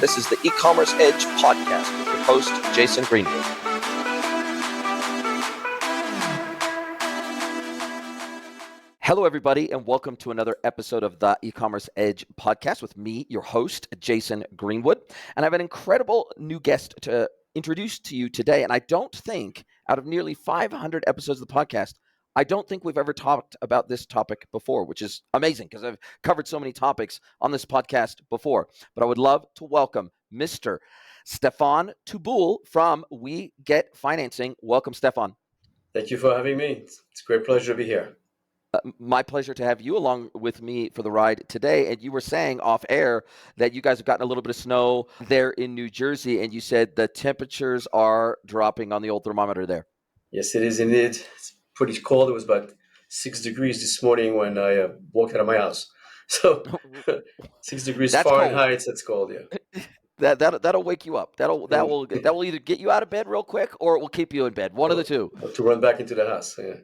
This is the E-Commerce Edge podcast with your host, Jason Greenwood. Hello, everybody, and welcome to another episode of the E-Commerce Edge podcast with me, your host, Jason Greenwood. And I have an incredible new guest to introduce to you today. And I don't think, out of nearly 500 episodes of the podcast, I don't think we've ever talked about this topic before, which is amazing because I've covered so many topics on this podcast before. But I would love to welcome Mr. Stephane TOUBOUL from WeGetFinancing. Welcome, Stephane. Thank you for having me. It's a great pleasure to be here. My pleasure to have you along with me for the ride today. And you were saying off air that you guys have gotten a little bit of snow there in New Jersey, and you said the temperatures are dropping on the old thermometer there. Yes, it is indeed. It's pretty cold. It was about 6 degrees this morning when I walked out of my house. So 6 degrees That's Fahrenheit. That's cold. Yeah. That'll wake you up. That will either get you out of bed real quick or it will keep you in bed. One of the two. To run back into the house. Yeah.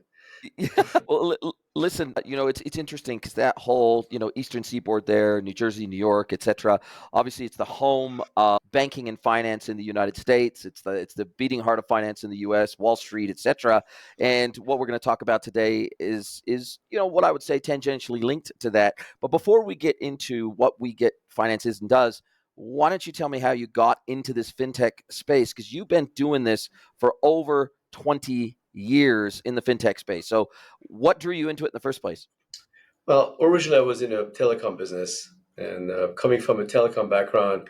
Well, listen, it's interesting because that whole, Eastern Seaboard there, New Jersey, New York, etc. Obviously, it's the home of banking and finance in the United States. It's the beating heart of finance in the U.S., Wall Street, etc. And what we're going to talk about today is what I would say tangentially linked to that. But before we get into what WeGetFinancing is and does, why don't you tell me how you got into this fintech space? Because you've been doing this for over 20 years in the fintech space. So what drew you into it in the first place? Well, originally I was in a telecom business, and coming from a telecom background,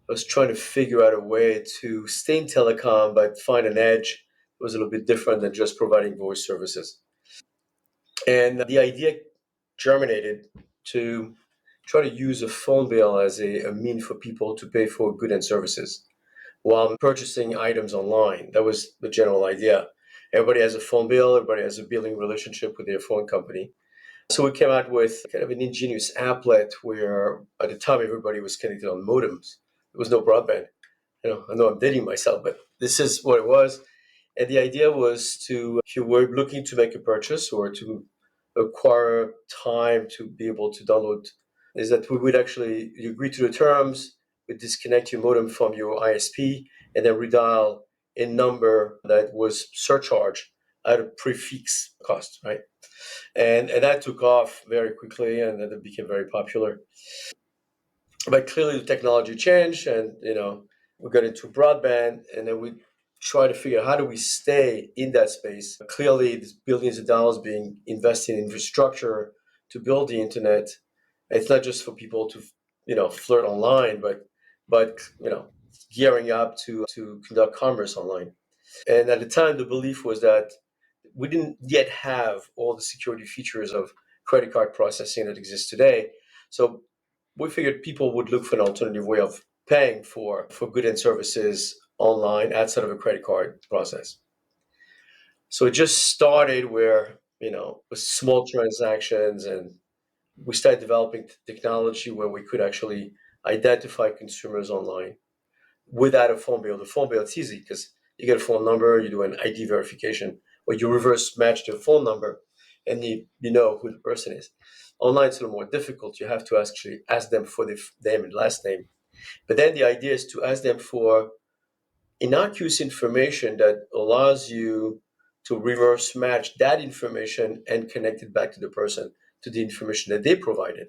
I was trying to figure out a way to stay in telecom but find an edge that was a little bit different than just providing voice services. And the idea germinated to try to use a phone bill as a mean for people to pay for goods and services while purchasing items online. That was the general idea. Everybody has a phone bill, everybody has a billing relationship with their phone company. So we came out with kind of an ingenious applet where at the time everybody was connected on modems. There was no broadband. I know I'm dating myself, but this is what it was. And the idea was if you were looking to make a purchase or to acquire time to be able to download, is that we would actually, you agree to the terms, we disconnect your modem from your ISP and then redial a number that was surcharged at a prefix cost, right? And that took off very quickly, and then it became very popular. But clearly the technology changed, and we got into broadband, and then we try to figure out how do we stay in that space. Clearly there's billions of dollars being invested in infrastructure to build the internet. It's not just for people to flirt online, but gearing up to conduct commerce online. And at the time, the belief was that we didn't yet have all the security features of credit card processing that exists today. So we figured people would look for an alternative way of paying for goods and services online outside of a credit card process. So it just started where, with small transactions, and we started developing technology where we could actually identify consumers online without a phone bill. The phone bill, it's easy because you get a phone number, you do an ID verification, or you reverse match the phone number, and you know who the person is. Online, it's a little more difficult. You have to actually ask them for the name and last name. But then the idea is to ask them for innocuous information that allows you to reverse match that information and connect it back to the person, to the information that they provided.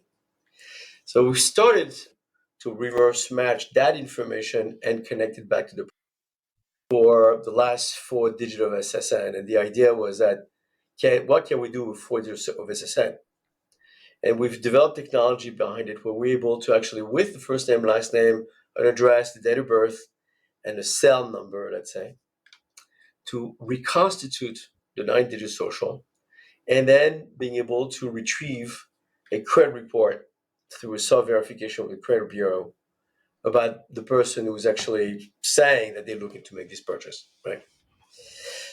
So we started to reverse match that information and connect it back to the for the last 4 digits of SSN. And the idea was that, what can we do with 4 digits of SSN? And we've developed technology behind it where we're able to actually, with the first name, last name, an address, the date of birth, and a cell number, let's say, to reconstitute the 9-digit social, and then being able to retrieve a credit report through a self-verification with the credit bureau about the person who's actually saying that they're looking to make this purchase, right?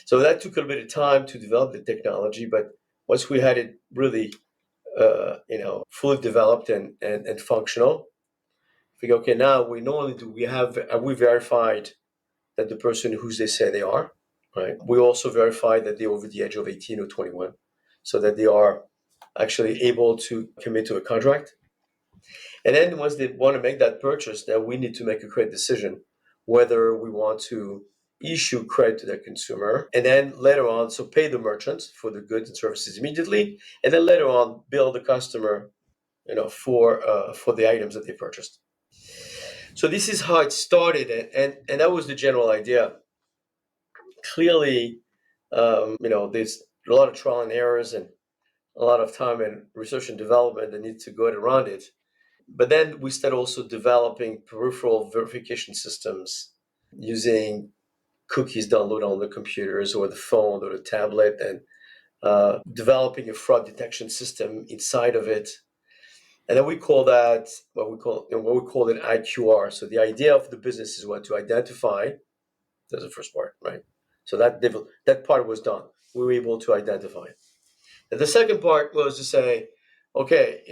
So that took a little bit of time to develop the technology, but once we had it really, fully developed and functional, we go, okay, now we not only do we verified that the person who they say they are, right? We also verify that they're over the age of 18 or 21, so that they are actually able to commit to a contract. And then once they want to make that purchase, then we need to make a credit decision whether we want to issue credit to the consumer, and then later on, so pay the merchant for the goods and services immediately, and then later on bill the customer, for the items that they purchased. So this is how it started, and that was the general idea. Clearly, there's a lot of trial and errors and a lot of time and research and development that need to go around it. But then we started also developing peripheral verification systems using cookies downloaded on the computers or the phone or the tablet, and developing a fraud detection system inside of it. And then we call that what we call it IQR. So the idea of the business is what to identify. That's the first part, right? So that part was done. We were able to identify. And the second part was to say, okay,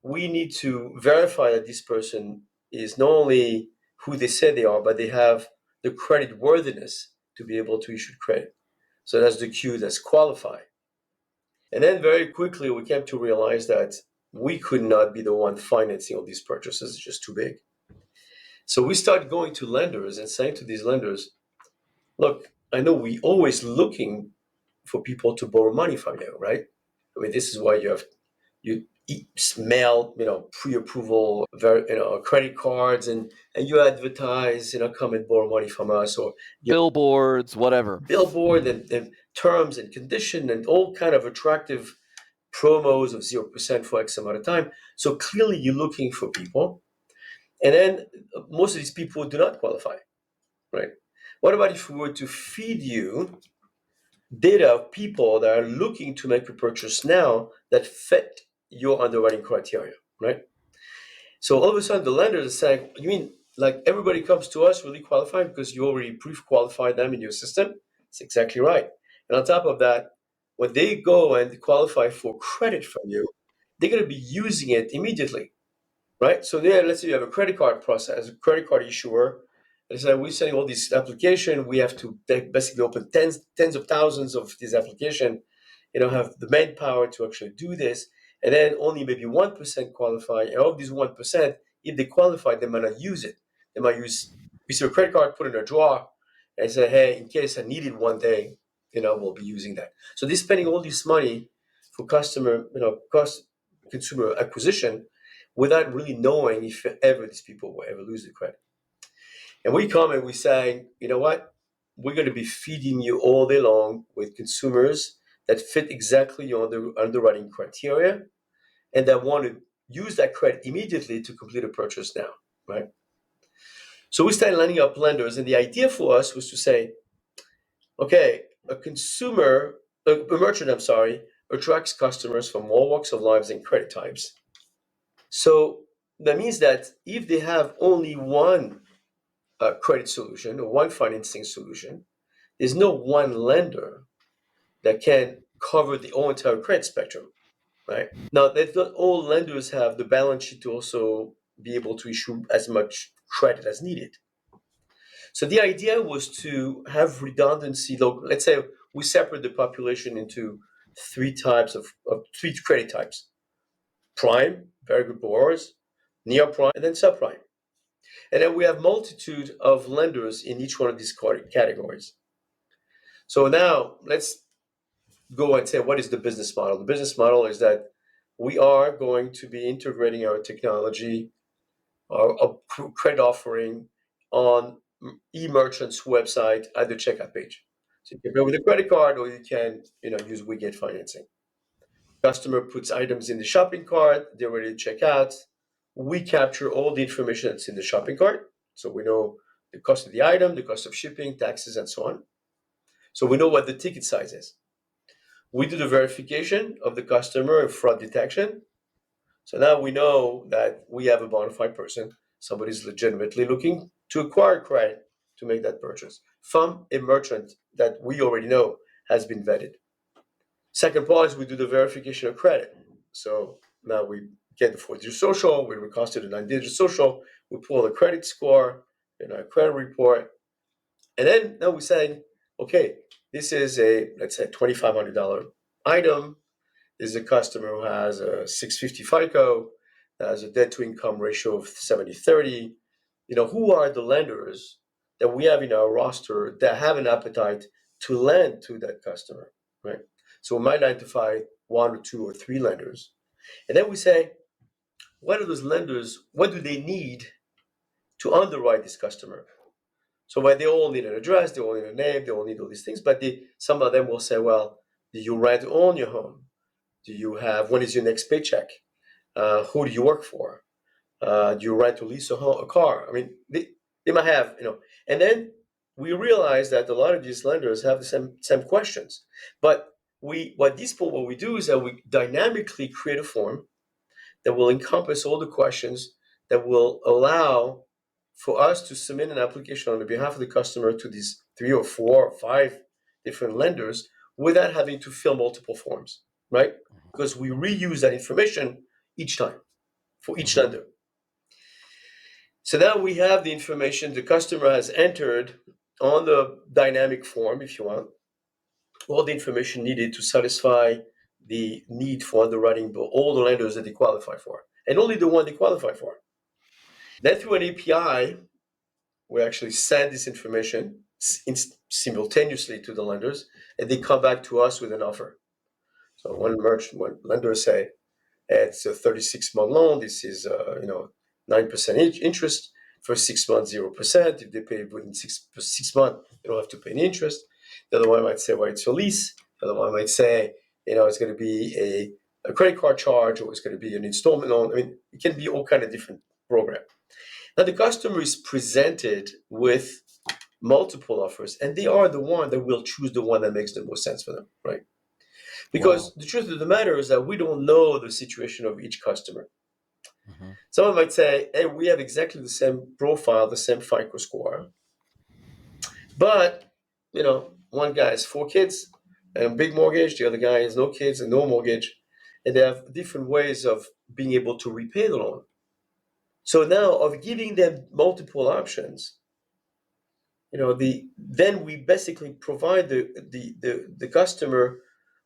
we need to verify that this person is not only who they say they are, but they have the credit worthiness to be able to issue credit. So that's the Q, that's qualify. And then very quickly we came to realize that we could not be the one financing all these purchases. It's just too big. So we started going to lenders and saying to these lenders, look, I know we always looking for people to borrow money from you, right? I mean, this is why you mail, pre-approval, credit cards, and you advertise, come and borrow money from us, or Billboards, whatever. billboard and terms and condition and all kind of attractive promos of 0% for X amount of time. So clearly you're looking for people. And then most of these people do not qualify, right? What about if we were to feed you data of people that are looking to make a purchase now that fit your underwriting criteria, right? So all of a sudden the lenders are saying, you mean like everybody comes to us really qualified because you already pre-qualified them in your system? It's exactly right. And on top of that, when they go and qualify for credit from you, they're going to be using it immediately, right? So there, let's say you have a credit card process, a credit card issuer, and say we're sending all these application. We have to basically open tens of thousands of these application. Have the manpower to actually do this, and then only maybe 1% qualify. And of these 1%, if they qualify, they might not use it. They might use a credit card, put it in a drawer, and say, hey, in case I need it one day, we'll be using that. So they're spending all this money for consumer acquisition without really knowing if ever these people will ever lose the credit. And we come and we say, you know what? We're going to be feeding you all day long with consumers that fit exactly your underwriting criteria and that want to use that credit immediately to complete a purchase now, right? So we started lining up lenders, and the idea for us was to say, okay, a merchant, attracts customers from all walks of lives and credit types. So that means that if they have only one credit solution or one financing solution, there's no one lender that can cover the whole entire credit spectrum, right? Now, that not all lenders have the balance sheet to also be able to issue as much credit as needed. So the idea was to have redundancy. Let's say we separate the population into three credit types: prime, very good borrowers; near prime, and then subprime. And then we have multitude of lenders in each one of these categories. So now let's go and say, what is the business model? The business model is that we are going to be integrating our technology, our credit offering on e-merchant's website at the checkout page. So you can pay with a credit card, or you can, use WeGetFinancing. Customer puts items in the shopping cart, they're ready to check out. We capture all the information that's in the shopping cart. So we know the cost of the item, the cost of shipping, taxes, and so on. So we know what the ticket size is. We do the verification of the customer and fraud detection. So now we know that we have a bona fide person. Somebody's legitimately looking to acquire credit to make that purchase from a merchant that we already know has been vetted. Second part is we do the verification of credit. So now we get the 4-digit social, we reconstitute the 9-digit social, we pull the credit score in our credit report, and then now we say, okay, this is let's say $2,500 item. This is a customer who has a 650 FICO. has a debt to income ratio of 70/30. Who are the lenders that we have in our roster that have an appetite to lend to that customer, right? So we might identify one or two or three lenders. And then we say, what are those lenders? What do they need to underwrite this customer? So they all need an address, they all need a name, they all need all these things, but some of them will say, well, do you rent or own your home? When is your next paycheck? Who do you work for? Do you rent or lease a car? I mean, they might have, and then we realize that a lot of these lenders have the same questions. But what we do is that we dynamically create a form that will encompass all the questions that will allow for us to submit an application on the behalf of the customer to these 3 or 4 or 5 different lenders without having to fill multiple forms, right? Because we reuse that information each time for each lender. So now we have the information the customer has entered on the dynamic form, if you want, all the information needed to satisfy the need for underwriting all the lenders that they qualify for, and only the one they qualify for. Then through an API, we actually send this information simultaneously to the lenders, and they come back to us with an offer. So when lenders say, it's a 36-month loan, this is 9% interest for 6 months, 0%. If they pay within six months, they don't have to pay any interest. The other one might say, well, it's a lease. The other one might say, it's going to be a credit card charge, or it's going to be an installment loan. I mean, it can be all kind of different program. Now the customer is presented with multiple offers, and they are the one that will choose the one that makes the most sense for them, right? Because the truth of the matter is that we don't know the situation of each customer. Someone might say, hey, we have exactly the same profile, the same FICO score, but one guy has 4 kids and a big mortgage, the other guy has no kids and no mortgage, and they have different ways of being able to repay the loan. So now, of giving them multiple options, then we basically provide the customer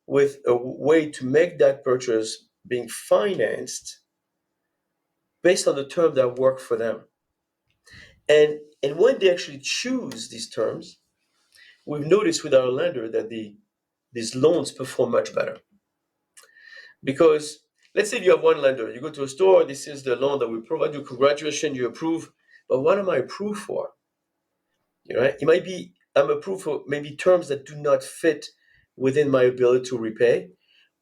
with a way to make that purchase being financed based on the term that work for them. And when they actually choose these terms, we've noticed with our lender that these loans perform much better. Because let's say you have one lender, you go to a store, this is the loan that we provide you, congratulations, you approve, but what am I approved for? It might be I'm approved for maybe terms that do not fit within my ability to repay,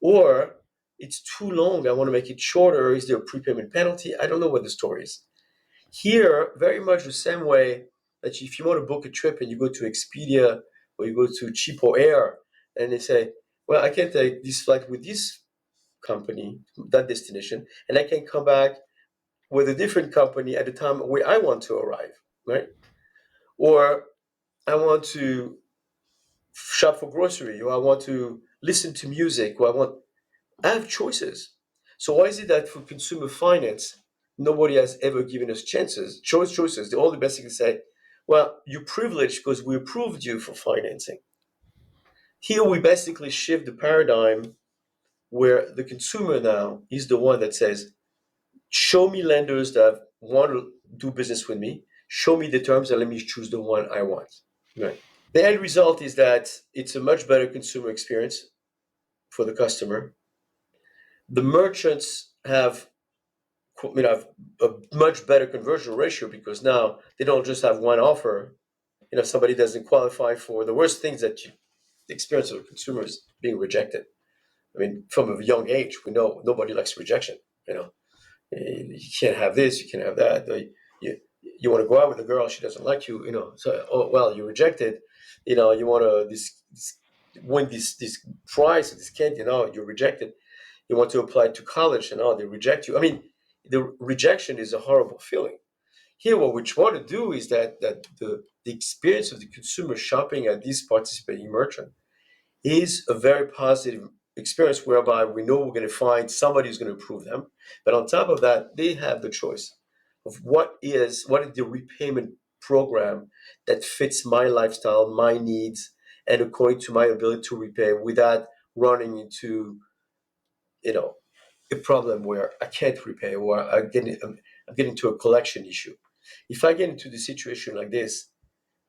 or it's too long, I want to make it shorter, is there a prepayment penalty? I don't know what the story is. Here, very much the same way that if you want to book a trip and you go to Expedia or you go to Cheapo Air and they say, well, I can take this flight with this company, that destination, and I can come back with a different company at the time where I want to arrive, right? Or I want to shop for grocery, or I want to listen to music, or I have choices. So why is it that for consumer finance, nobody has ever given us choices? They all basically say, well, you're privileged because we approved you for financing. Here we basically shift the paradigm where the consumer now is the one that says, show me lenders that want to do business with me, show me the terms, and let me choose the one I want. Right. The end result is that it's a much better consumer experience for the customer. The merchants have a much better conversion ratio because now they don't just have one offer. If somebody doesn't qualify for the worst things the experience of consumers being rejected. I mean, from a young age, we know nobody likes rejection. You can't have this, you can't have that. You want to go out with a girl, she doesn't like you. So you're rejected. You want to win this prize, this candy. You're rejected. You want to apply to college, and they reject you. I mean, the rejection is a horrible feeling. Here, what we want to do is that the experience of the consumer shopping at this participating merchant is a very positive experience whereby we know we're going to find somebody who's going to approve them. But on top of that, they have the choice of what is the repayment program that fits my lifestyle, my needs, and according to my ability to repay without running into, a problem where I can't repay, or I'm getting to a collection issue. If I get into the situation like this,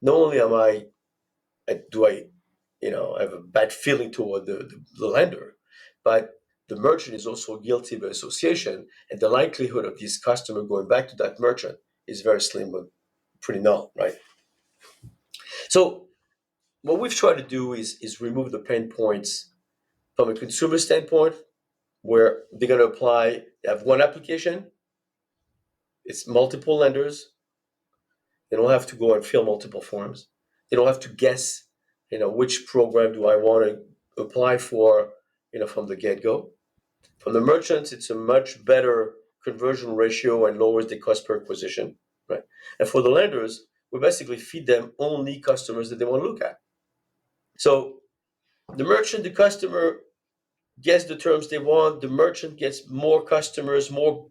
not only do I, have a bad feeling toward the lender, but the merchant is also guilty by association, and the likelihood of this customer going back to that merchant is very slim, but pretty null, right? So what we've tried to do is remove the pain points from a consumer standpoint, where they're going to apply. They have one application. It's multiple lenders. They don't have to go and fill multiple forms. They don't have to guess, which program do I want to apply for, from the get-go. From the merchants, it's a much better conversion ratio and lowers the cost per acquisition, right? And for the lenders, we basically feed them only customers that they want to look at. So the merchant, the customer gets the terms they want. The merchant gets more customers, more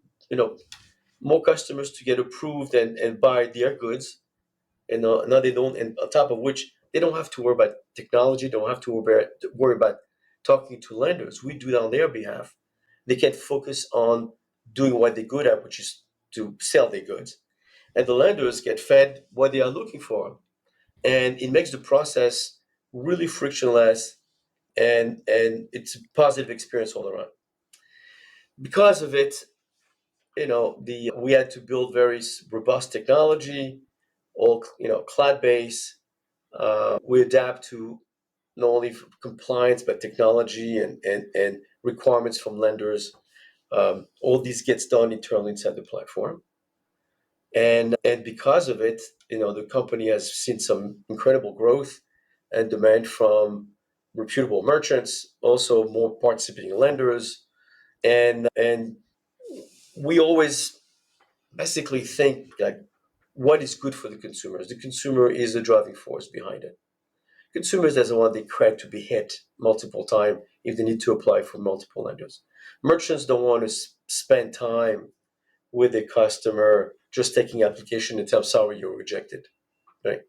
customers to get approved and buy their goods. And now they don't, and on top of which, they don't have to worry about technology, don't have to worry about talking to lenders. We do it on their behalf. They can focus on doing what they're good at, which is to sell their goods. And the lenders get fed what they are looking for. And it makes the process really frictionless, and it's a positive experience all around. Because of it, the we had to build very robust technology, all cloud based. We adapt to not only compliance but technology and requirements from lenders. All this gets done internally inside the platform, and because of it, the company has seen some incredible growth and demand from reputable merchants, also more participating lenders, and we always basically think like, what is good for the consumers? The consumer is the driving force behind it. Consumers doesn't want their credit to be hit multiple times if they need to apply for multiple lenders. Merchants don't want to spend time with a customer just taking application and tell, sorry, you're rejected, right?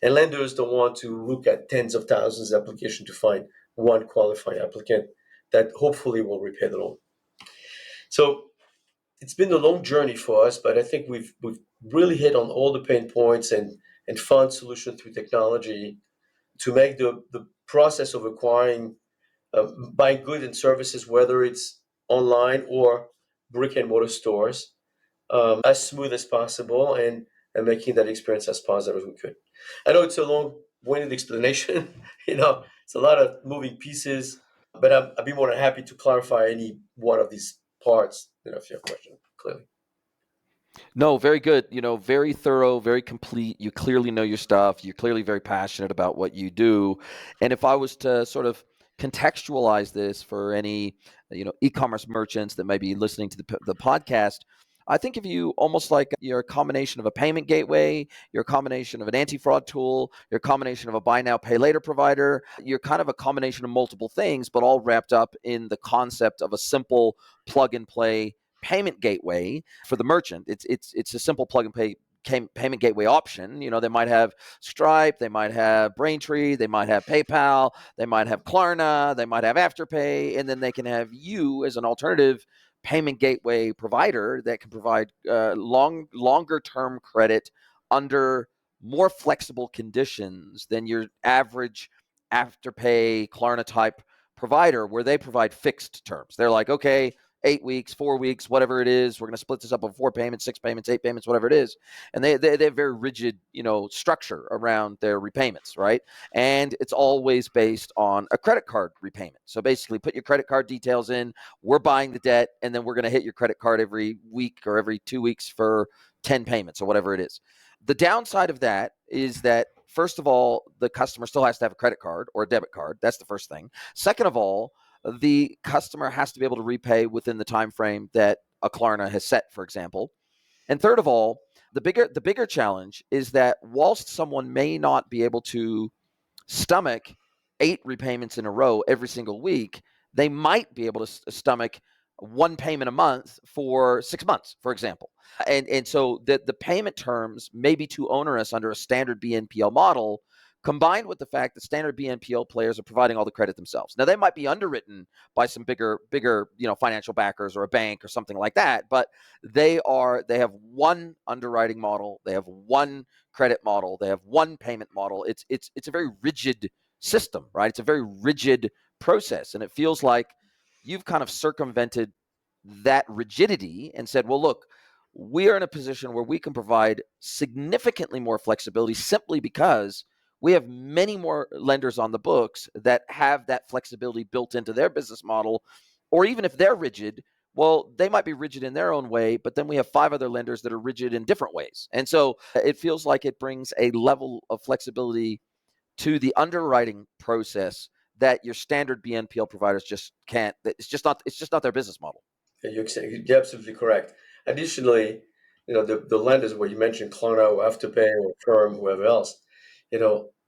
And lenders don't want to look at tens of thousands of applications to find one qualified applicant that hopefully will repay the loan. So it's been a long journey for us, but I think we've really hit on all the pain points and found solution through technology to make the process of acquiring, buying goods and services, whether it's online or brick and mortar stores, as smooth as possible, and making that experience as positive as we could. I know it's a long-winded explanation. It's a lot of moving pieces, but I'd be more than happy to clarify any one of these parts, if you have a question, clearly. No, very good. Very thorough, very complete. You clearly know your stuff. You're clearly very passionate about what you do. And if I was to sort of contextualize this for any, e-commerce merchants that may be listening to the podcast, I think of you almost like you're a combination of a payment gateway, you're a combination of an anti-fraud tool, you're a combination of a buy now, pay later provider. You're kind of a combination of multiple things, but all wrapped up in the concept of a simple plug and play payment gateway for the merchant. It's a simple plug and pay payment gateway option. They might have Stripe, they might have Braintree, they might have PayPal, they might have Klarna, they might have Afterpay, and then they can have you as an alternative payment gateway provider that can provide longer term credit under more flexible conditions than your average Afterpay Klarna type provider, where they provide fixed terms. They're like, okay, 8 weeks, 4 weeks, whatever it is, we're going to split this up on 4 payments, 6 payments, 8 payments, whatever it is. And they have very rigid, structure around their repayments, right? And it's always based on a credit card repayment. So basically, put your credit card details in, we're buying the debt, and then we're going to hit your credit card every week or every 2 weeks for 10 payments or whatever it is. The downside of that is that, first of all, the customer still has to have a credit card or a debit card. That's the first thing. Second of all, the customer has to be able to repay within the time frame that a Klarna has set, for example. And third of all, the bigger challenge is that whilst someone may not be able to stomach 8 repayments in a row every single week, they might be able to stomach 1 payment a month for 6 months, for example. And so the payment terms may be too onerous under a standard BNPL model combined with the fact that standard BNPL players are providing all the credit themselves. Now they might be underwritten by some bigger, financial backers or a bank or something like that, but they have one underwriting model, they have one credit model, they have one payment model. It's a very rigid system, right? It's a very rigid process, and it feels like you've kind of circumvented that rigidity and said, well, look, we are in a position where we can provide significantly more flexibility simply because we have many more lenders on the books that have that flexibility built into their business model. Or even if they're rigid, well, they might be rigid in their own way, but then we have 5 other lenders that are rigid in different ways. And so it feels like it brings a level of flexibility to the underwriting process that your standard BNPL providers just can't. It's just not their business model. Yeah, you're absolutely correct. Additionally, the lenders where you mentioned Klarna or Afterpay or Firm, whoever else,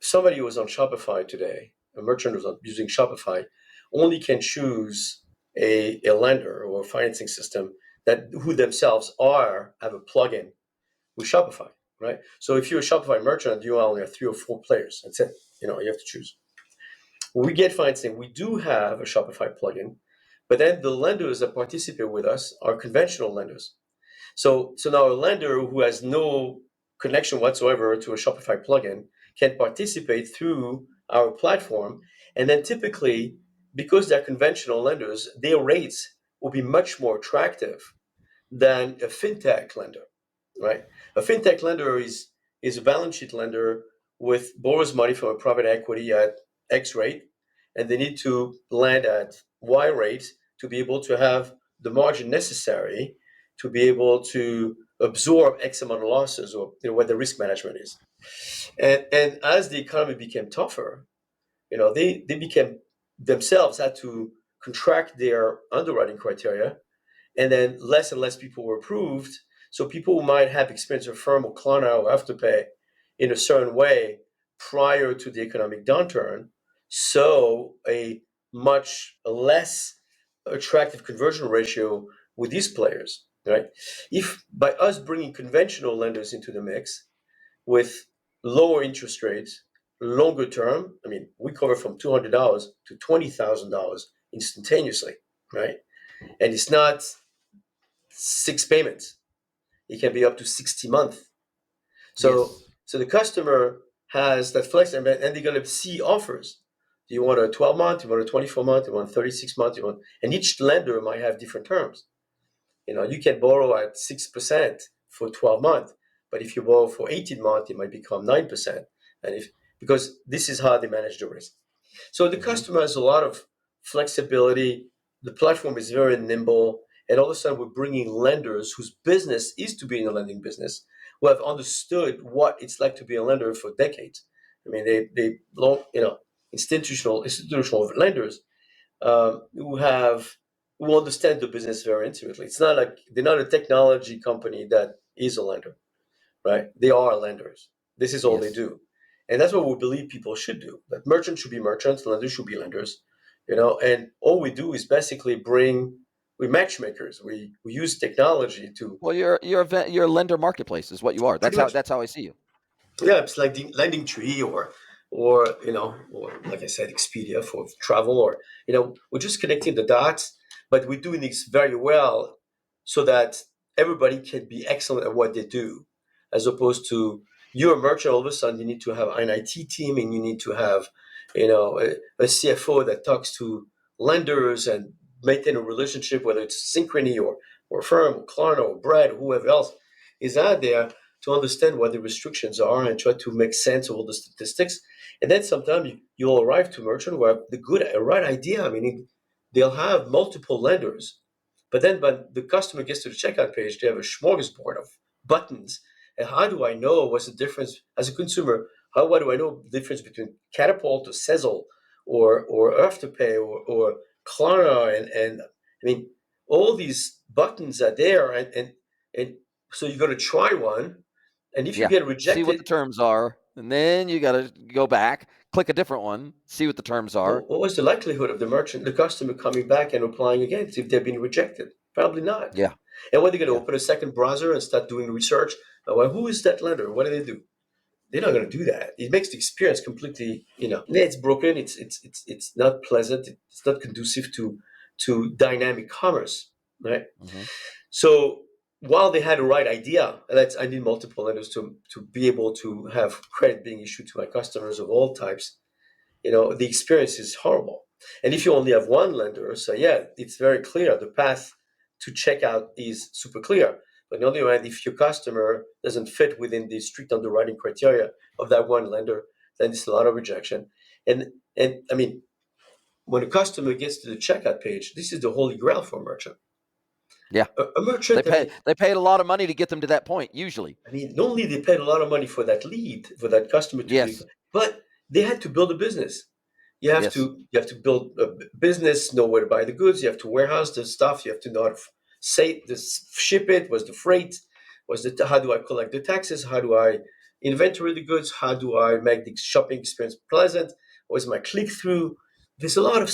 somebody who was on Shopify today, a merchant who's using Shopify, only can choose a lender or a financing system that who themselves have a plugin with Shopify, right? So if you're a Shopify merchant, you only have 3 or 4 players. That's it. You have to choose. When we get financing, we do have a Shopify plugin, but then the lenders that participate with us are conventional lenders. So now a lender who has no connection whatsoever to a Shopify plugin can participate through our platform. And then typically, because they're conventional lenders, their rates will be much more attractive than a fintech lender, right? A fintech lender is a balance sheet lender with borrows money from a private equity at X rate, and they need to lend at Y rate to be able to have the margin necessary to be able to absorb X amount of losses, or what the risk management is. And as the economy became tougher, they became themselves had to contract their underwriting criteria, and then less and less people were approved. So people who might have experience with Firm or Klarna or Afterpay in a certain way prior to the economic downturn saw a much less attractive conversion ratio with these players, right? If by us bringing conventional lenders into the mix with lower interest rates, longer term, I mean, we cover from $200 to $20,000 instantaneously, right? And it's not 6 payments. It can be up to 60 months. So Yes. so the customer has that flex, and they're going to see offers. Do you want a 12-month? Do you want a 24-month? Do you want 36 months? And each lender might have different terms. You can borrow at 6% for 12 months, but if you borrow for 18 months, it might become 9%. And because this is how they manage the risk. So the Mm-hmm. customer has a lot of flexibility. The platform is very nimble. And all of a sudden, we're bringing lenders whose business is to be in the lending business, who have understood what it's like to be a lender for decades. I mean, they long, institutional lenders who understand the business very intimately. It's not like they're not a technology company that is a lender, right? They are lenders. This is all they Yes. do. And that's what we believe people should do. That merchants should be merchants, lenders should be lenders, and all we do is basically we matchmakers. We use technology to Well, you're a lender marketplace is what you are. pretty That's how much, that's how I see you. yeah, it's like the lending tree, or like I said, Expedia for travel, or we're just connecting the dots, but we're doing this very well so that everybody can be excellent at what they do, as opposed to you're a merchant, all of a sudden you need to have an IT team, and you need to have a CFO that talks to lenders and maintain a relationship, whether it's Synchrony or Firm or Klarna or Bread or whoever else is out there, to understand what the restrictions are and try to make sense of all the statistics. And then sometimes you'll arrive to a merchant who have a right idea. I mean, they'll have multiple lenders, but then when the customer gets to the checkout page, they have a smorgasbord of buttons. And how do I know what's the difference as a consumer? What do I know the difference between Catapult or Sezzle or Afterpay or Klarna? And I mean, all these buttons are there, and so you're going to try one, and if you Yeah. get See what the rejected, terms are, and then you got to go back, click a different one, see what the terms are. what was the likelihood of the customer coming back and applying again if they've been rejected? Probably not. Yeah. And when they're going to Yeah. open a second browser and start doing research, well, who is that lender? What do they do? They're not going to do that. It makes the experience completely, it's broken. It's not pleasant. It's not conducive to dynamic commerce, right? Hmm. So while they had the right idea, that's I need multiple lenders to be able to have credit being issued to my customers of all types. The experience is horrible. And if you only have one lender, so yeah, it's very clear. The path to checkout is super clear. But on the other hand, if your customer doesn't fit within the strict underwriting criteria of that one lender, then it's a lot of rejection. And I mean, when a customer gets to the checkout page, this is the holy grail for a merchant. Yeah. A merchant, They paid a lot of money to get them to that point, usually. not only they paid a lot of money for that lead, for that customer to be, Yes. but they had to build a business. Yes. You have to build a business, know where to buy the goods. You have to warehouse the stuff. You have to know how to ship it. Was the freight? How do I collect the taxes? How do I inventory the goods? How do I make the shopping experience pleasant? Was my click through? There's a lot of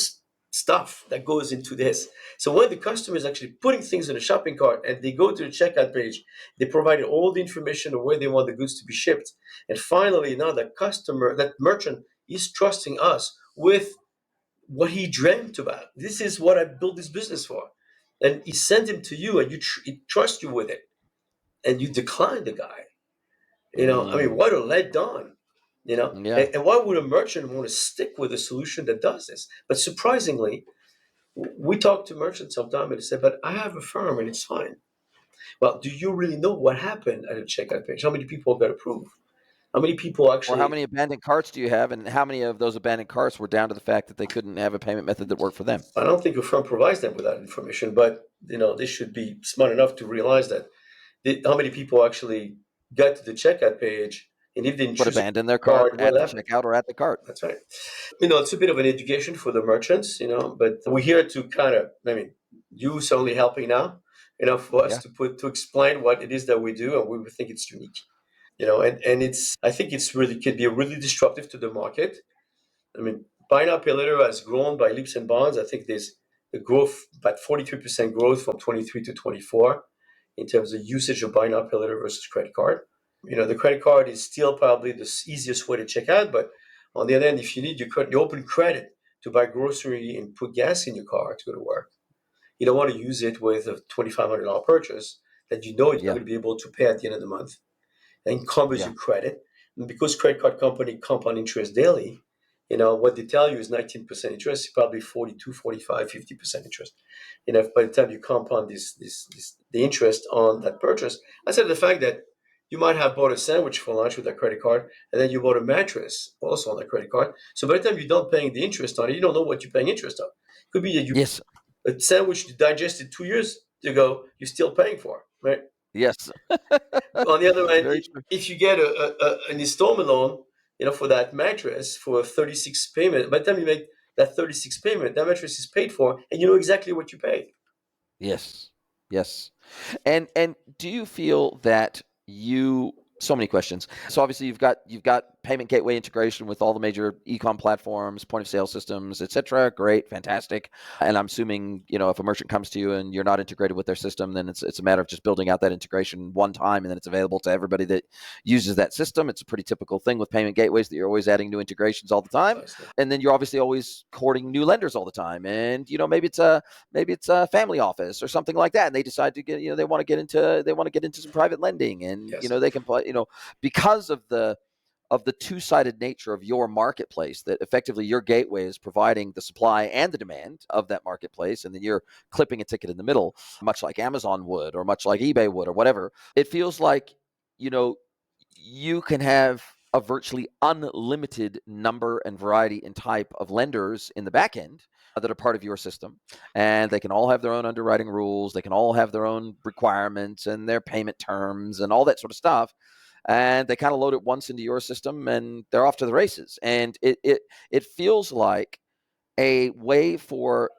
stuff that goes into this. So when the customer is actually putting things in a shopping cart and they go to the checkout page, they provide all the information of where they want the goods to be shipped. And finally, now that merchant is trusting us with what he dreamt about. This is what I built this business for. And he sent him to you and he trusts you with it. And you decline the guy. Mm. What a letdown. Yeah. And why would a merchant want to stick with a solution that does this? But surprisingly, we talk to merchants sometimes and they say, but I have a firm and it's fine. Well, do you really know what happened at a checkout page? How many people got approved? How many people Or how actually? many abandoned carts do you have, and how many of those abandoned carts were down to the fact that they couldn't have a payment method that worked for them? I don't think a firm provides them with that information, but they should be smart enough to realize that how many people actually got to the checkout page, and if they didn't But choose a abandon their card, cart what at the happened? checkout or at the cart. That's right. It's a bit of an education for the merchants, but we're here to kind of, you certainly helping now, for us Yeah. to explain what it is that we do, and we think it's unique, and I think it's really could be really disruptive to the market. Buy now pay later has grown by leaps and bounds. I think there's the growth, about 43% growth from 23 to 24 in terms of usage of buy now pay later versus credit card. The credit card is still probably the easiest way to check out, but on the other hand, if you need your open credit to buy grocery and put gas in your car to go to work, you don't want to use it with a $2,500 purchase that you're not Yeah. going to be able to pay at the end of the month encumbers Yeah. your credit. And because credit card company compound interest daily, what they tell you is 19% interest, probably 42, 45, 50% interest. By the time you compound the interest on that purchase, I said the fact that you might have bought a sandwich for lunch with that credit card, and then you bought a mattress also on that credit card. So by the time you're done paying the interest on it, you don't know what you're paying interest on. It could be that Yes. a sandwich you digested 2 years ago, you're still paying for, right? Yes. On the other hand, Very true. if you get an installment loan, for that mattress for a 36 payment, by the time you make that 36 payment, that mattress is paid for, and you know exactly what you paid. Yes. Yes. And do you feel that you so many questions. So obviously you've got payment gateway integration with all the major e-com platforms, point of sale systems, etc. Great, fantastic. And I'm assuming, if a merchant comes to you and you're not integrated with their system, then it's a matter of just building out that integration one time and then it's available to everybody that uses that system. It's a pretty typical thing with payment gateways that you're always adding new integrations all the time. Precisely. And then you're obviously always courting new lenders all the time. And maybe it's a family office or something like that, and they decide to get they want to get into some private lending, and Yes. they can play because of the two-sided nature of your marketplace, that effectively your gateway is providing the supply and the demand of that marketplace, and then you're clipping a ticket in the middle, much like Amazon would or much like eBay would or whatever. It feels like you know you can have a virtually unlimited number and variety and type of lenders in the back end that are part of your system, and they can all have their own underwriting rules, they can all have their own requirements and their payment terms and all that sort of stuff, and they kind of load it once into your system and they're off to the races. And it feels like a way for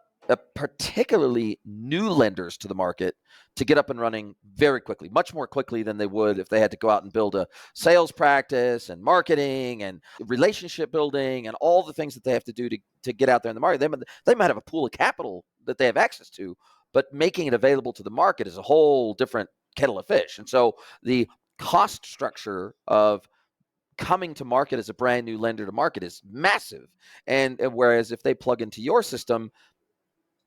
particularly new lenders to the market to get up and running very quickly, much more quickly than they would if they had to go out and build a sales practice and marketing and relationship building and all the things that they have to do to get out there in the market. They might have a pool of capital that they have access to, but making it available to the market is a whole different kettle of fish. And so the cost structure of coming to market as a brand new lender to market is massive. And whereas if they plug into your system,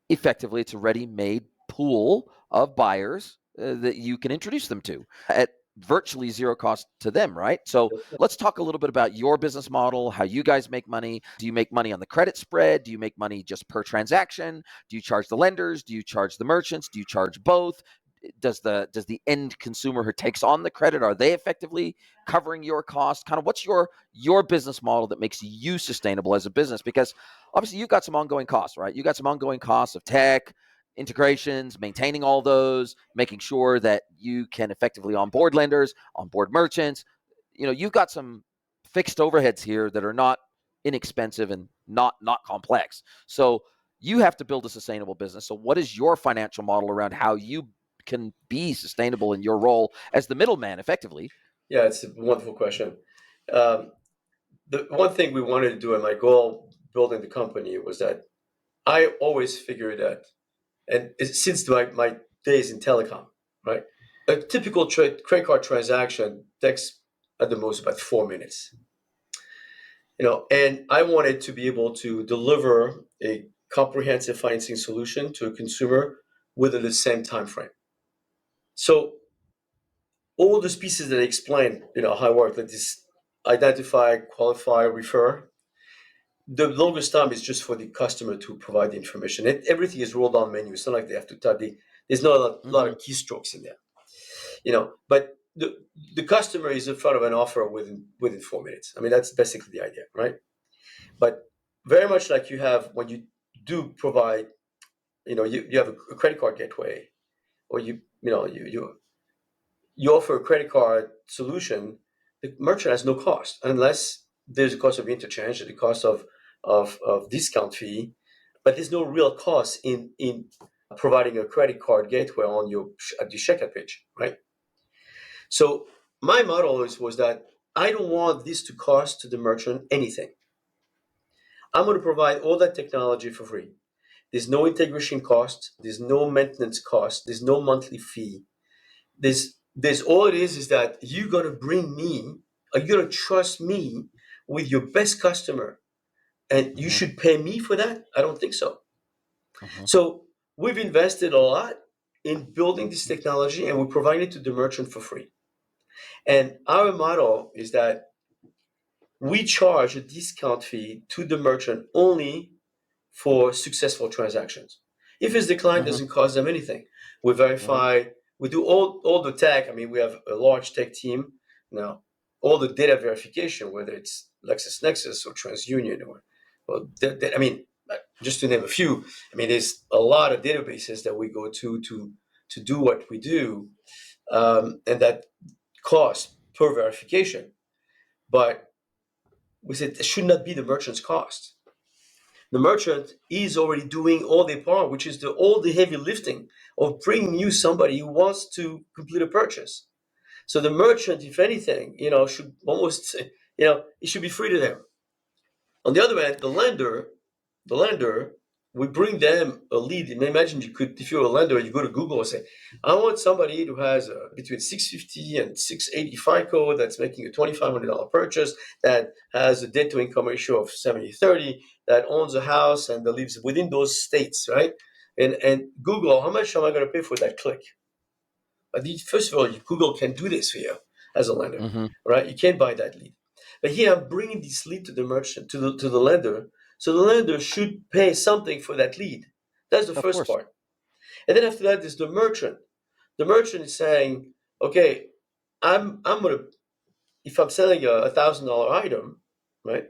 effectively it's a ready-made pool of buyers that you can introduce them to at virtually zero cost to them, right? So let's talk a little bit about your business model, how you guys make money. Do you make money on the credit spread? Do you make money just per transaction? Do you charge the lenders? Do you charge the merchants? Do you charge both? Does the end consumer who takes on the credit, are they effectively covering your cost? Kind of what's your business model that makes you sustainable as a business? Because obviously you've got some ongoing costs, right? You got some ongoing costs of tech, integrations, maintaining all those, making sure that you can effectively onboard lenders, onboard merchants. You've got some fixed overheads here that are not inexpensive and not complex. So you have to build a sustainable business. So what is your financial model around how you can be sustainable in your role as the middleman effectively? Yeah, it's a wonderful question. The one thing we wanted to do, and my goal building the company, was that I always figured that, and since my days in telecom, right, a typical credit card transaction takes at the most about 4 minutes. And I wanted to be able to deliver a comprehensive financing solution to a consumer within the same time frame. So all those pieces that I explained, how I work, like this: identify, qualify, refer. The longest time is just for the customer to provide the information. Everything is rolled down menu. It's not like they have to type there's not a lot of keystrokes in there. But the customer is in front of an offer within 4 minutes. I mean, that's basically the idea, right? But very much like you have when you do provide, you have a credit card gateway, or you offer a credit card solution. The merchant has no cost unless there's a cost of interchange, the cost of discount fee, but there's no real cost in providing a credit card gateway at the checkout page, right? So my model was that I don't want this to cost to the merchant anything. I'm going to provide all that technology for free. There's no integration cost. There's no maintenance cost. There's no monthly fee. There's all it is that you're going to bring me, or you're going to trust me with your best customer, and you should pay me for that? I don't think so. So we've invested a lot in building this technology, and we provide it to the merchant for free. And our model is that we charge a discount fee to the merchant only for successful transactions. If it's declined, it doesn't cost them anything. We verify, we do all the tech. I mean, we have a large tech team now. All the data verification, whether it's LexisNexis or TransUnion, I mean, just to name a few. I mean, there's a lot of databases that we go to do what we do, and that cost per verification. But we said it should not be the merchant's cost. The merchant is already doing all their part, which is all the heavy lifting of bringing you somebody who wants to complete a purchase. So the merchant, if anything, should almost, it should be free to them. On the other hand, the lender, we bring them a lead. Imagine if you're a lender, you go to Google and say, I want somebody who has between 650 and 680 FICO, that's making a $2,500 purchase, that has a debt to income ratio of 70-30, that owns a house and that lives within those states, right? And Google, how much am I going to pay for that click? First of all, Google can do this for you as a lender, right? You can't buy that lead. But here I'm bringing this lead to the merchant, to the lender. So the lender should pay something for that lead. That's the Of first course. part. And then after that is the merchant. The merchant is saying, okay, I'm gonna, if I'm selling a $1,000 item, right?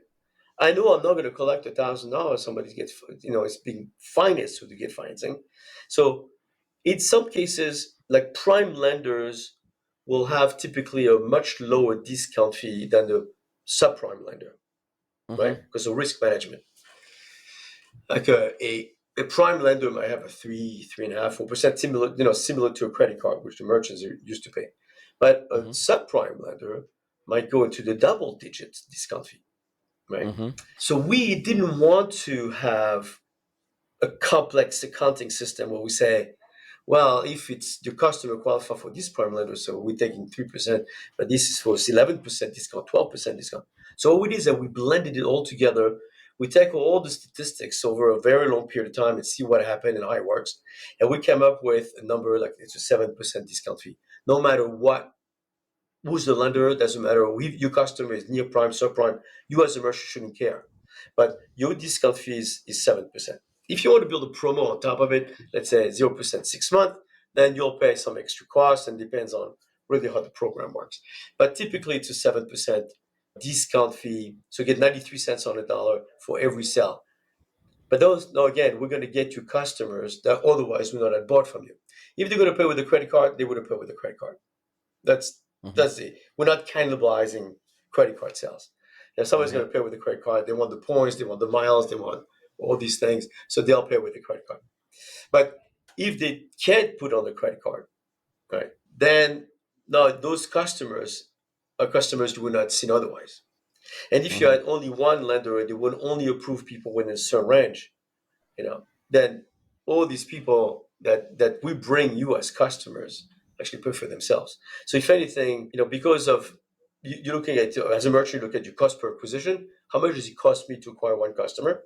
I know I'm not going to collect $1,000. Somebody gets, it's being financed to get financing. So in some cases, like prime lenders will have typically a much lower discount fee than the subprime lender, right? Because of risk management. Like a prime lender might have a 3.5%, 4%, similar to a credit card, which the merchants are used to pay. But a subprime lender might go into the double digits discount fee, right? So we didn't want to have a complex accounting system where we say, well, if it's your customer qualify for this prime lender, so we're taking 3%, but this is for 11% discount, 12% discount. So what we did is that we blended it all together. We take all the statistics over a very long period of time and see what happened and how it works. And we came up with a number like it's a 7% discount fee. No matter what, who's the lender, doesn't matter. Your customer is near prime, subprime, you as a merchant shouldn't care. But your discount fee is 7%. If you want to build a promo on top of it, let's say 0% 6 months, then you'll pay some extra cost and depends on really how the program works. But typically it's a 7% discount fee. So you get 93 cents on a dollar for every sale. But those, now again, we're going to get you customers that otherwise would not have bought from you. If they're going to pay with a credit card, they would have paid with a credit card. That's Hmm. that's the we're not cannibalizing credit card sales. If somebody's Hmm. going to pay with a credit card, they want the points, they want the miles, they want all these things, so they'll pay with the credit card. But if they can't put on the credit card, right, then no, those customers are customers you would not seen otherwise. And if you Hmm. had only one lender and they would only approve people within a certain range, then all these people that we bring you as customers actually pay for themselves. So if anything, because of you're looking at as a merchant, you look at your cost per acquisition. How much does it cost me to acquire one customer?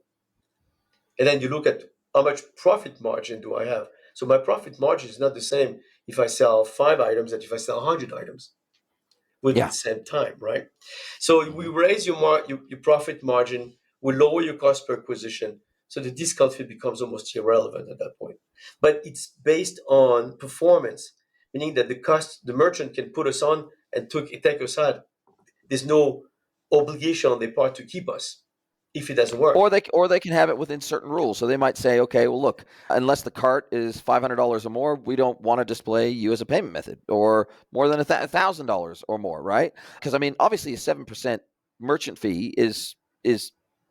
And then you look at how much profit margin do I have. So my profit margin is not the same if I sell 5 items than if I sell 100 items within the Yeah. same time, right? So we Hmm. raise your profit margin, we lower your cost per acquisition, so the discount fee becomes almost irrelevant at that point. But it's based on performance, meaning that the merchant can put us on and take us out. There's no obligation on their part to keep us if it doesn't work. Or they can have it within certain rules. So they might say, okay, well, look, unless the cart is $500 or more, we don't want to display you as a payment method, or more than $1,000 or more, right? Because I mean, obviously, a 7% merchant fee is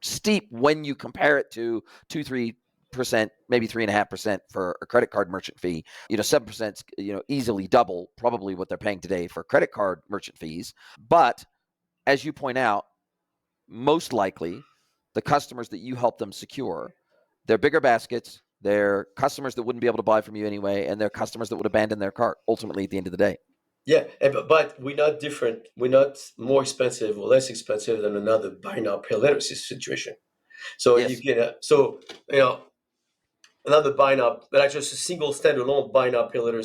steep when you compare it to 2-3%, maybe 3.5% for a credit card merchant fee. 7% easily double probably what they're paying today for credit card merchant fees. But as you point out, most likely the customers that you help them secure, they're bigger baskets, they're customers that wouldn't be able to buy from you anyway, and they're customers that would abandon their cart ultimately at the end of the day. Yeah, but we're not different. We're not more expensive or less expensive than another buy now pay later situation. So you Yes. get you know another buy now, but actually just a single standalone buy now pay later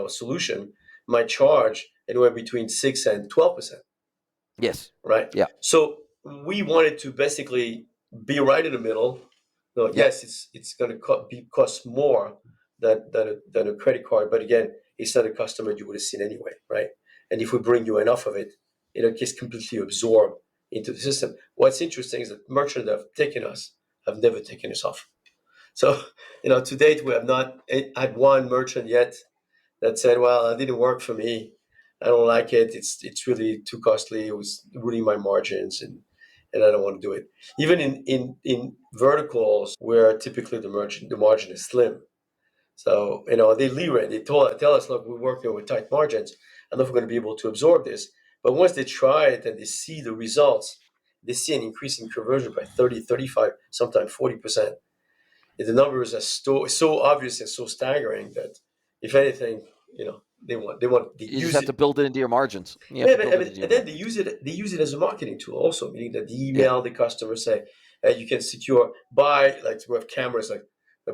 solution might charge anywhere between 6 and 12%, Yes. right? Yeah. So we wanted to basically be right in the middle. No, Yep. yes, it's going to cost more than a credit card, but again, it's not a customer you would have seen anyway, right? And if we bring you enough of it, it gets completely absorbed into the system. What's interesting is that merchants that have taken us have never taken us off. So, to date, we have not had one merchant yet that said, "Well, it didn't work for me. I don't like it. It's really too costly. It was ruining my margins, and I don't want to do it." Even in verticals where typically the margin is slim, so they leeway. They tell us, "Look, we're working with tight margins. I don't know if we're going to be able to absorb this." But once they try it and they see the results, they see an increase in conversion by 30, 35, sometimes 40%. The numbers are so obvious and so staggering that, if anything, they You just use have it. to build it into your margins. You have Yeah, to build it into and your then they margins. use it. They use it as a marketing tool, also, meaning that they Yeah. email the customer, say, you can secure buy, like we have cameras, like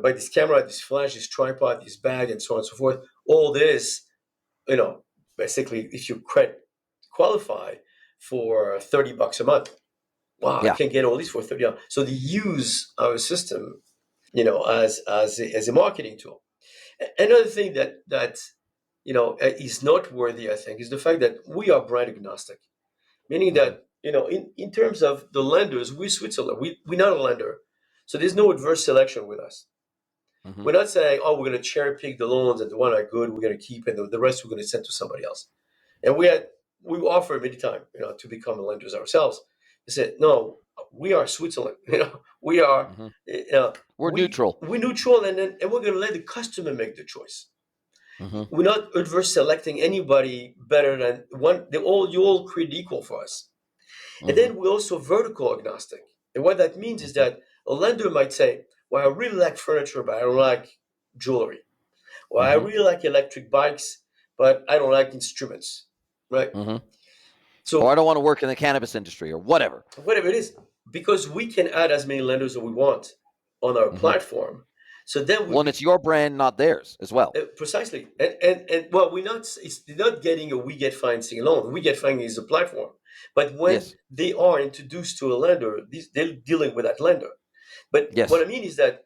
buy this camera, this flash, this tripod, this bag, and so on and so forth. All this, you know, basically, if you qualify for $30 a month, wow, I Yeah. can get all these for $30. So they use our system, as a marketing tool. Another thing that is noteworthy, I think, is the fact that we are brand agnostic, meaning Hmm. that in terms of the lenders, we Switzerland, we're not a lender, so there's no adverse selection with us. Hmm. We're not saying, oh, we're going to cherry pick the loans and the one are good we're going to keep and the rest we're going to send to somebody else. And we offer many times, to become lenders ourselves. They said, no, we are Switzerland. We are, Hmm. uh, We're neutral. we neutral, and we're going to let the customer make the choice. Hmm. We're not adverse selecting anybody better than one. You all create equal for us. And Hmm. then we're also vertical agnostic. And what that means is Hmm. that a lender might say, well, I really like furniture, but I don't like jewelry. Well, I Mm-hmm. really like electric bikes, but I don't like instruments, right? Mm-hmm. Or I So don't want to work in the cannabis industry or whatever. whatever it is, because we can add as many lenders as we want on our Mm-hmm. platform. So then we Well, and it's your brand, not theirs, as well. precisely, and well, we're not. It's not getting a we get financing loan. We get financing is a platform, but when Yes. they are introduced to a lender, they're dealing with that lender. But what I Yes. mean is that,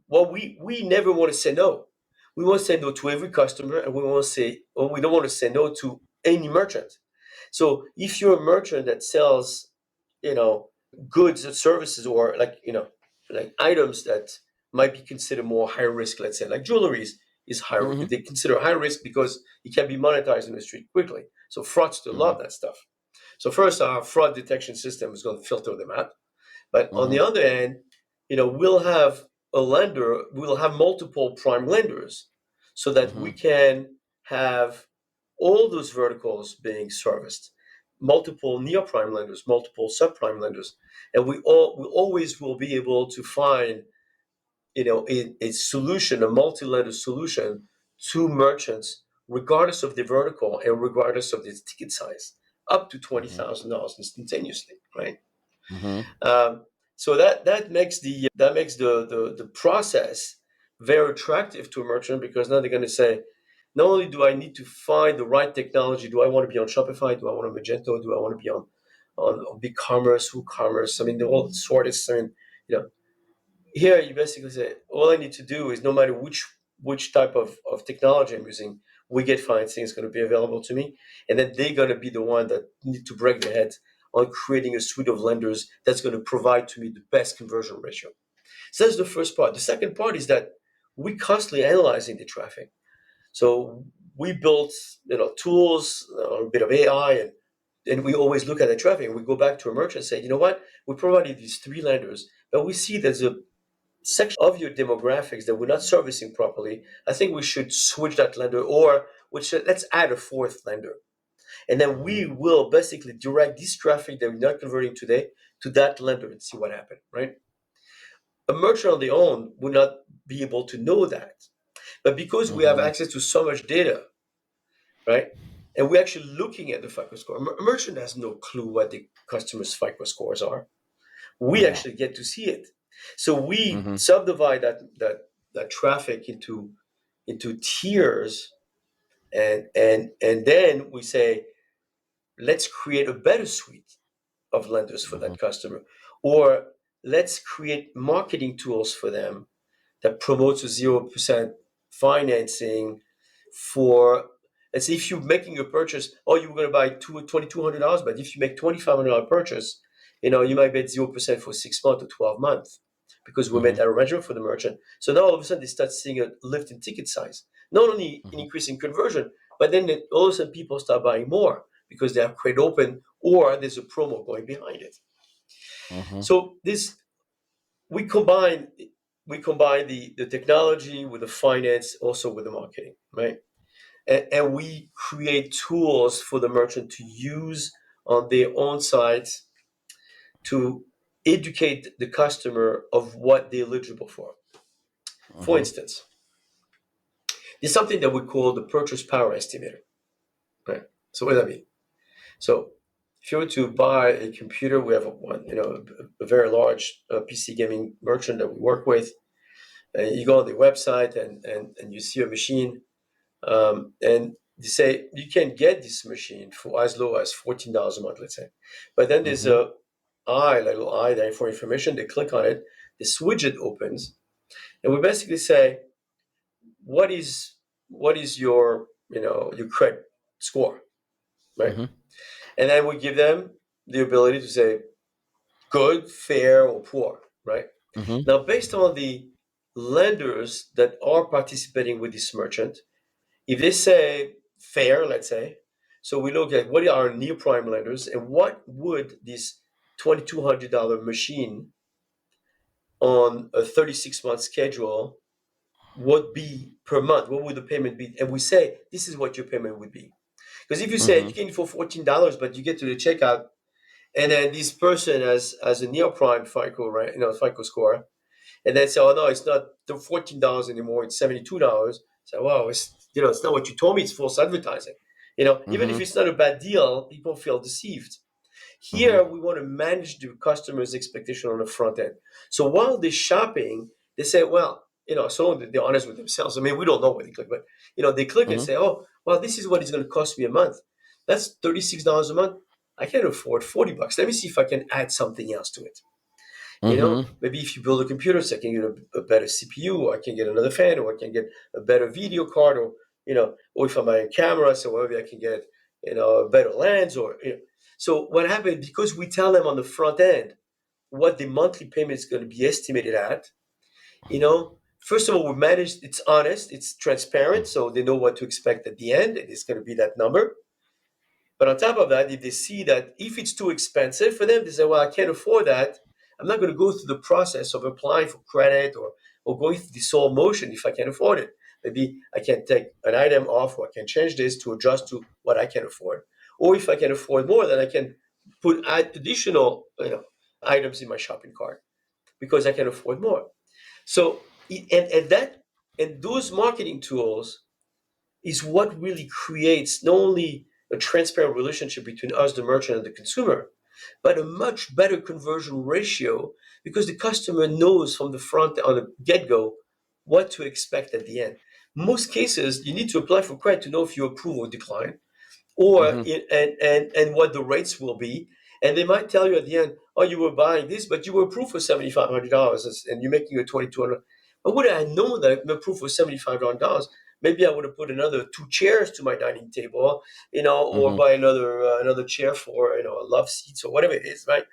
well, we never want to say no. We want to say no to every customer, and we want to say, or we don't want to say no to any merchant. So if you're a merchant that sells, you know, goods and services, or like, like items that might be considered more high risk, let's say like jewelries is high. Mm-hmm. They consider high risk because it can be monetized in the street quickly. So fraudsters Mm-hmm. love that stuff. So first, our fraud detection system is going to filter them out. But on Mm-hmm. the other hand, we'll have we'll have multiple prime lenders so that Mm-hmm. we can have all those verticals being serviced, multiple near prime lenders, multiple subprime lenders, and we always will be able to find, a solution, a multi-lender solution to merchants, regardless of the vertical and regardless of the ticket size, up to Mm-hmm. $20,000 instantaneously, right? Mm-hmm. So that makes the process very attractive to a merchant, because now they're going to say, not only do I need to find the right technology, do I want to be on Shopify, do I want to Magento, do I want to be on BigCommerce, WooCommerce? I mean, they're all sorted. I mean, you know, here you basically say, all I need to do is, no matter which type of technology I'm using, WeGetFinancing is going to be available to me, and then they're going to be the one that need to break their heads on creating a suite of lenders that's going to provide to me the best conversion ratio. So that's the first part. The second part is that we constantly analyzing the traffic. So we built, tools, a bit of AI, and we always look at the traffic. And we go back to a merchant and say, you know what, we provided these three lenders, but we see there's a section of your demographics that we're not servicing properly. I think we should switch that lender, or let's add a fourth lender. And then Mm-hmm. we will basically direct this traffic that we're not converting today to that lender and see what happened, right? A merchant on their own would not be able to know that. But because we have Mm-hmm. access to so much data, right? And we're actually looking at the FICO score. A merchant has no clue what the customer's FICO scores are. We No. actually get to see it. So we Mm-hmm. subdivide that traffic into tiers, and then we say, let's create a better suite of lenders for Mm-hmm. that customer, or let's create marketing tools for them that promotes a 0% financing for, let's say, if you're making a purchase, oh, you're going to buy $2,200, but if you make $2,500 purchase, you might get 0% for 6 months or 12 months, because we made Mm-hmm. that arrangement for the merchant. So now all of a sudden they start seeing a lift in ticket size, not only an Mm-hmm. increase in conversion, but then all of a sudden people start buying more because they have credit open, or there's a promo going behind it. Mm-hmm. So this we combine the technology with the finance, also with the marketing, right? And we create tools for the merchant to use on their own sites to educate the customer of what they're eligible for. For Mm-hmm. instance, there's something that we call the purchase power estimator, right? So what does that mean? So if you were to buy a computer, we have a very large PC gaming merchant that we work with. You go on the website, and you see a machine, and they say you can get this machine for as low as $14 a month, let's say. But then there's Mm-hmm. a little eye there for information. They click on it, this widget opens, and we basically say, what is your credit score, right? Mm-hmm. And then we give them the ability to say good, fair, or poor, right? Mm-hmm. Now, based on the lenders that are participating with this merchant, if they say fair, let's say, so we look at what are our near prime lenders, and what would this $2,200 machine on a 36-month schedule would be per month? What would the payment be? And we say, this is what your payment would be. Because if you say you Mm-hmm. can get it for $14, but you get to the checkout, and then this person has a near prime FICO, right? FICO score, and then say, oh no, it's not the $14 anymore, it's $72. So, wow, it's not what you told me. It's false advertising. Even if Mhm. it's not a bad deal, people feel deceived. Here, Mhm. we want to manage the customer's expectation on the front end. So while they're shopping, they say, well, so long as they're honest with themselves. I mean, we don't know what they click, but they click and Mhm. say, oh, well, this is what it's going to cost me a month. That's $36 a month. I can afford $40. Let me see if I can add something else to it. Mhm. Maybe if you build a computer, so I can get a better CPU, or I can get another fan, or I can get a better video card, or if I'm buying a camera, so maybe I can get, a better lens, So what happened, because we tell them on the front end what the monthly payment is going to be estimated at, first of all, we manage, it's honest, it's transparent, so they know what to expect at the end, and it's going to be that number. But on top of that, if they see that if it's too expensive for them, they say, well, I can't afford that. I'm not going to go through the process of applying for credit or going through this whole motion if I can't afford it. Maybe I can take an item off, or I can change this to adjust to what I can afford. Or if I can afford more, then I can add additional items in my shopping cart because I can afford more. So and those marketing tools is what really creates not only a transparent relationship between us, the merchant, and the consumer, but a much better conversion ratio because the customer knows from the front on the get-go what to expect at the end. Most cases, you need to apply for credit to know if you approve or decline, or Mhm. and what the rates will be. And they might tell you at the end, oh, you were buying this, but you were approved for $7,500, and you're making a 2,200. But would I have known that I'm approved for $7,500? Maybe I would have put another two chairs to my dining table, or Mhm. buy another chair for a love seats or whatever it is, right?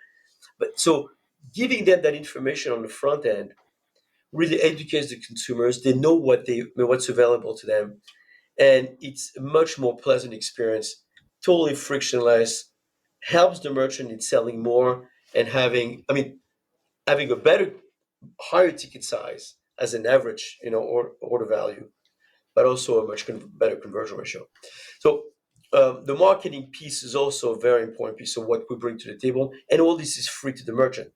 But so giving them that information on the front end really educates the consumers. They know what's available to them, and it's a much more pleasant experience, totally frictionless, helps the merchant in selling more and having a better, higher ticket size as an average, order value, but also a much better conversion ratio. So the marketing piece is also a very important piece of what we bring to the table, and all this is free to the merchant.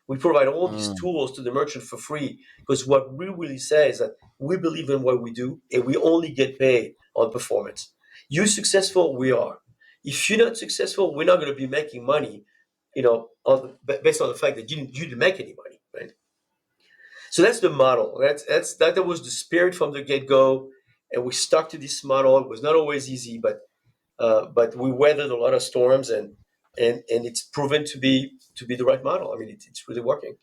We provide all these Mm. tools to the merchant for free because what we really say is that we believe in what we do, and we only get paid on performance. You're successful, we are. If you're not successful, we're not going to be making money, based on the fact that you didn't make any money, right? So that's the model. That was the spirit from the get go, and we stuck to this model. It was not always easy, but we weathered a lot of storms, and it's proven to be the right model. I mean, it's really working.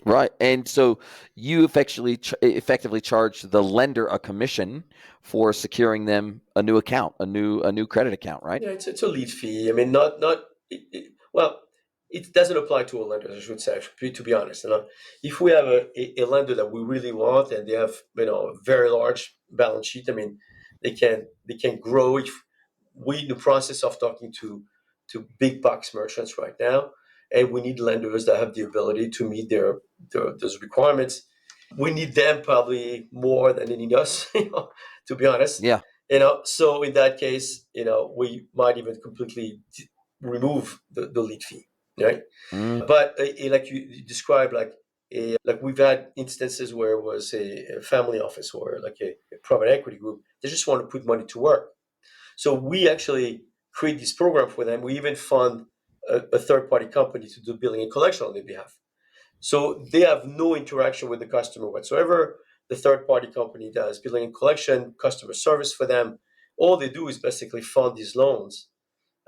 Right. And so you effectively charge the lender a commission for securing them a new account, a new credit account, right? Yeah, it's a lead fee. I mean, not well. It doesn't apply to all lenders, I should say. To be honest, if we have a lender that we really want, and they have a very large balance sheet, I mean, they can grow. If we're in the process of talking to big box merchants right now, and we need lenders that have the ability to meet their those requirements. We need them probably more than they need us, to be honest. Yeah. So in that case, we might even completely remove the lead fee, right? Mm. But like you described, like we've had instances where it was a family office or like a private equity group. They just want to put money to work. So we actually create this program for them. We even fund a third party company to do billing and collection on their behalf. So they have no interaction with the customer whatsoever. The third party company does billing and collection, customer service for them. All they do is basically fund these loans.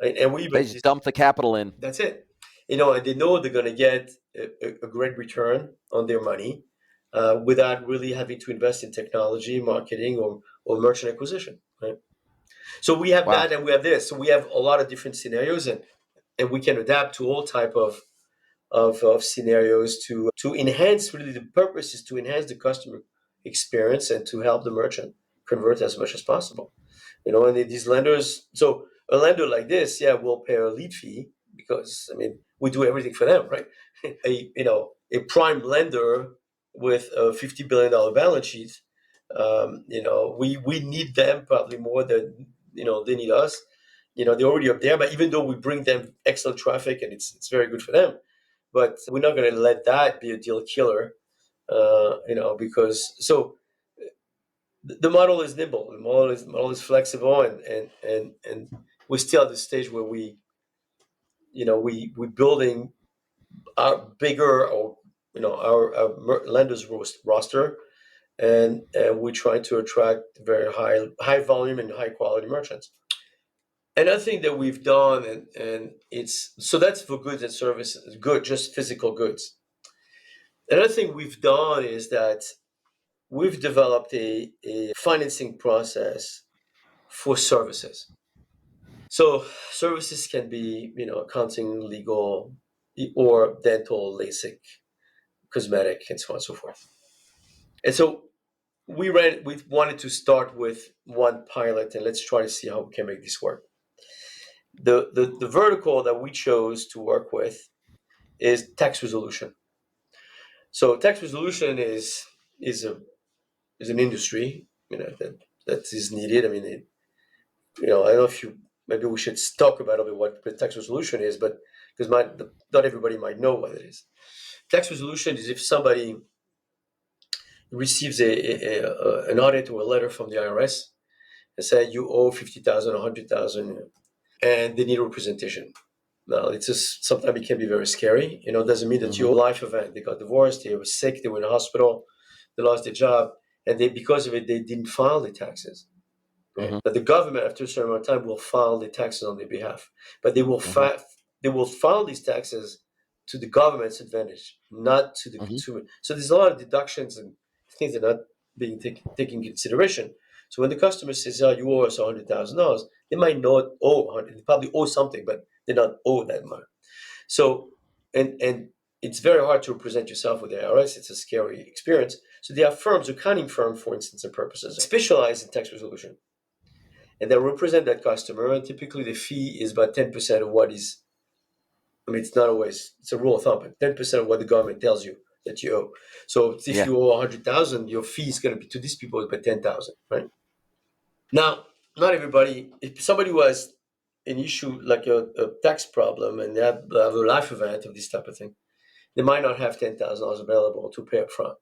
And we They even, just dump the capital in. that's it. And they know they're going to get a great return on their money without really having to invest in technology, marketing, or merchant acquisition. Right? So we have Wow. that, and we have this. So we have a lot of different scenarios, and we can adapt to all type of scenarios to enhance. Really, the purpose is to enhance the customer experience and to help the merchant convert as much as possible. And these lenders, so a lender like this, yeah, will pay a lead fee because I mean we do everything for them, right? A prime lender with a $50 billion balance sheet, we need them probably more than they need us. They're already up there, but even though we bring them excellent traffic and it's very good for them, but we're not going to let that be a deal killer, because so the model is nimble. The model is flexible, and we're still at the stage where we're building our bigger, or our lenders roster, and we're trying to attract very high volume and high quality merchants. Another thing that we've done, and it's so that's for goods and services, good, just physical goods. Another thing we've done is that we've developed a financing process for services. So services can be, accounting, legal, or dental, LASIK, cosmetic, and so on and so forth. And so we wanted to start with one pilot, and let's try to see how we can make this work. The vertical that we chose to work with is tax resolution. So tax resolution is a is an industry, that is needed. I mean, I don't know if you maybe we should talk about a bit what the tax resolution is, but because not everybody might know what it is. Tax resolution is if somebody receives an audit or a letter from the IRS and say you owe 50,000, 100,000, and they need a representation. Now, it's just sometimes it can be very scary. It doesn't mean that you owe a life event. They got divorced, they were sick, they were in the hospital, they lost their job, and because of it, they didn't file the taxes. Right? But the government, after a certain amount of time, will file the taxes on their behalf. But they will file these taxes to the government's advantage, not to the consumer. So there's a lot of deductions and things that are not being taken into consideration. So when the customer says, "Oh, you owe us $100,000," they might not owe 100. They probably owe something, but they not owe that much. So and it's very hard to represent yourself with the IRS. It's a scary experience. So there are firms, accounting firms, for instance, and purposes, specialize in tax resolution, and they represent that customer. And typically, the fee is about 10% of what is. I mean, it's not always. It's a rule of thumb, but 10% of what the government tells you that you owe. So if Yeah. you owe 100,000, your fee is going to be to these people about 10,000, right? Now, not everybody. If somebody who has an issue like a tax problem and they have a life event of this type of thing, they might not have $10,000 available to pay up front,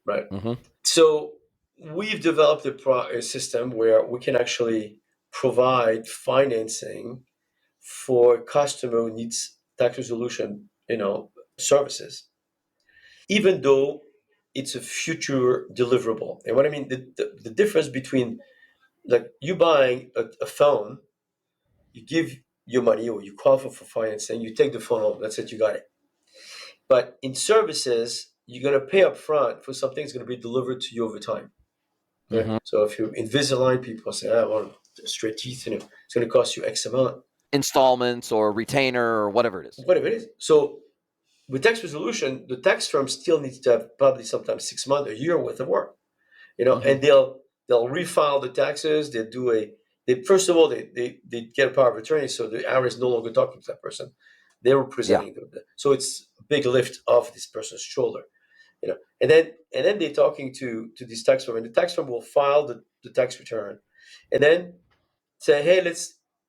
right? So we've developed a system where we can actually provide financing for a customer who needs tax resolution, services, even though it's a future deliverable. And what I mean, the difference between like you buying a phone, you give your money or you qualify for financing, you take the phone home, that's it, you got it. But in services, you're going to pay up front for something that's going to be delivered to you over time. Right? So if you Invisalign, people say, "I want straight teeth," it's going to cost you X amount. Installments or retainer or whatever it is. Whatever it is. So with tax resolution, the tax firm still needs to have probably sometimes 6 months, a year worth of work. And they'll refile the taxes. They'll do first of all they get a power of attorney, so the IRS is no longer talking to that person. They're representing them. So it's a big lift off this person's shoulder. And then they're talking to this tax firm, and the tax firm will file the tax return, and then say, "Hey, let's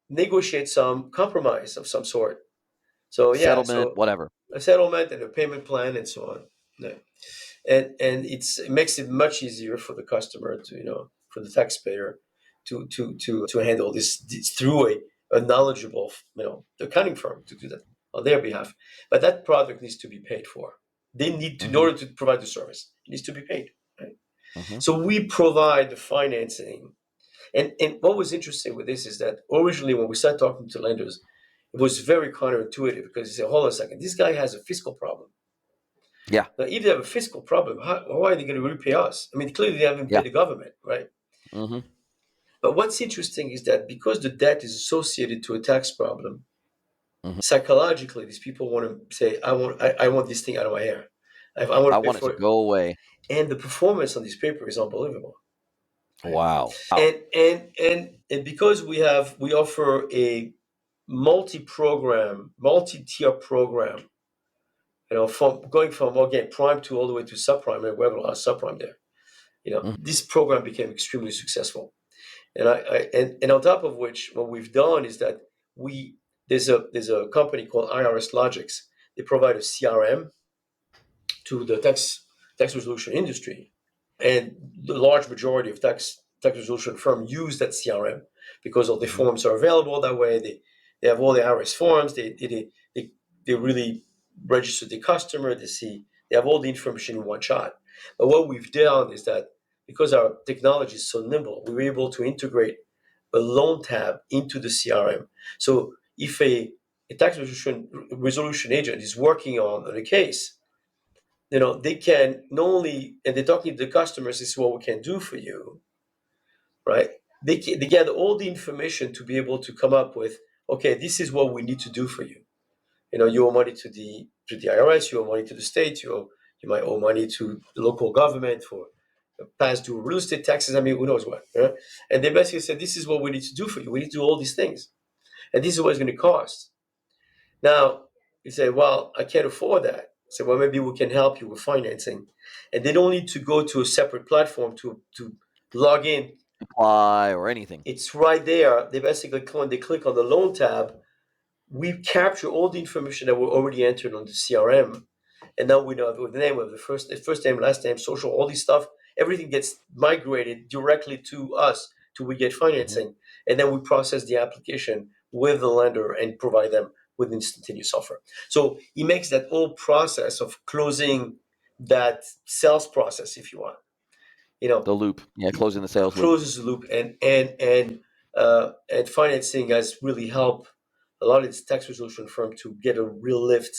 negotiate some compromise of some sort." So Settlement, whatever. a settlement and a payment plan and so on. Yeah. And it makes it much easier for the customer to for the taxpayer to handle this through a knowledgeable accounting firm to do that on their behalf. But that product needs to be paid for. They need to, in order to provide the service, it needs to be paid. Right? So we provide the financing. And what was interesting with this is that originally when we started talking to lenders, it was very counterintuitive because they said, "Hold on a second, this guy has a fiscal problem." Yeah. Now, if they have a fiscal problem, why are they going to repay us? I mean, clearly they haven't paid the government, right? But what's interesting is that because the debt is associated to a tax problem, psychologically, these people want to say, I want this thing out of my hair. I want I to pay want it for to it." go away. And the performance on this paper is unbelievable. Right? Wow. And because we offer a multi-program, multi-tier program, from going from again prime to all the way to subprime, and we have a lot of subprime there. This program became extremely successful, and on top of which, what we've done is that there's a company called IRS Logics. They provide a CRM to the tax resolution industry, And the large majority of tax resolution firms use that CRM because all the Mhm. forms are available that way. They have all the IRS forms. They really register the customer. They have all the information in one shot. But what we've done is that because our technology is so nimble, we were able to integrate a loan tab into the CRM. So if a tax resolution agent is working on a case, they can not only, and they're talking to the customers, this is what we can do for you, right? They get all the information to be able to come up with, okay, this is what we need to do for you. You owe money to the IRS, you owe money to the state, you might owe money to the local government for past due real estate taxes. I mean, who knows what? Right? And they basically said, this is what we need to do for you. We need to do all these things, and this is what it's going to cost. Now, you say, well, I can't afford that. So, well, maybe we can help you with financing. And they don't need to go to a separate platform to log in. Apply or anything. It's right there. They basically, when they click on the loan tab, we capture all the information that were already entered on the CRM. And now we know the name of the first name, last name, social, all this stuff. Everything gets migrated directly to us, to Mhm. WeGetFinancing. And then we process the application with the lender and provide them with instantaneous offer. So it makes that whole process of closing that sales process, if you want, The loop. Yeah, it closing the sales loop. closes the loop, and financing has really helped a lot of these tax resolution firms to get a real lift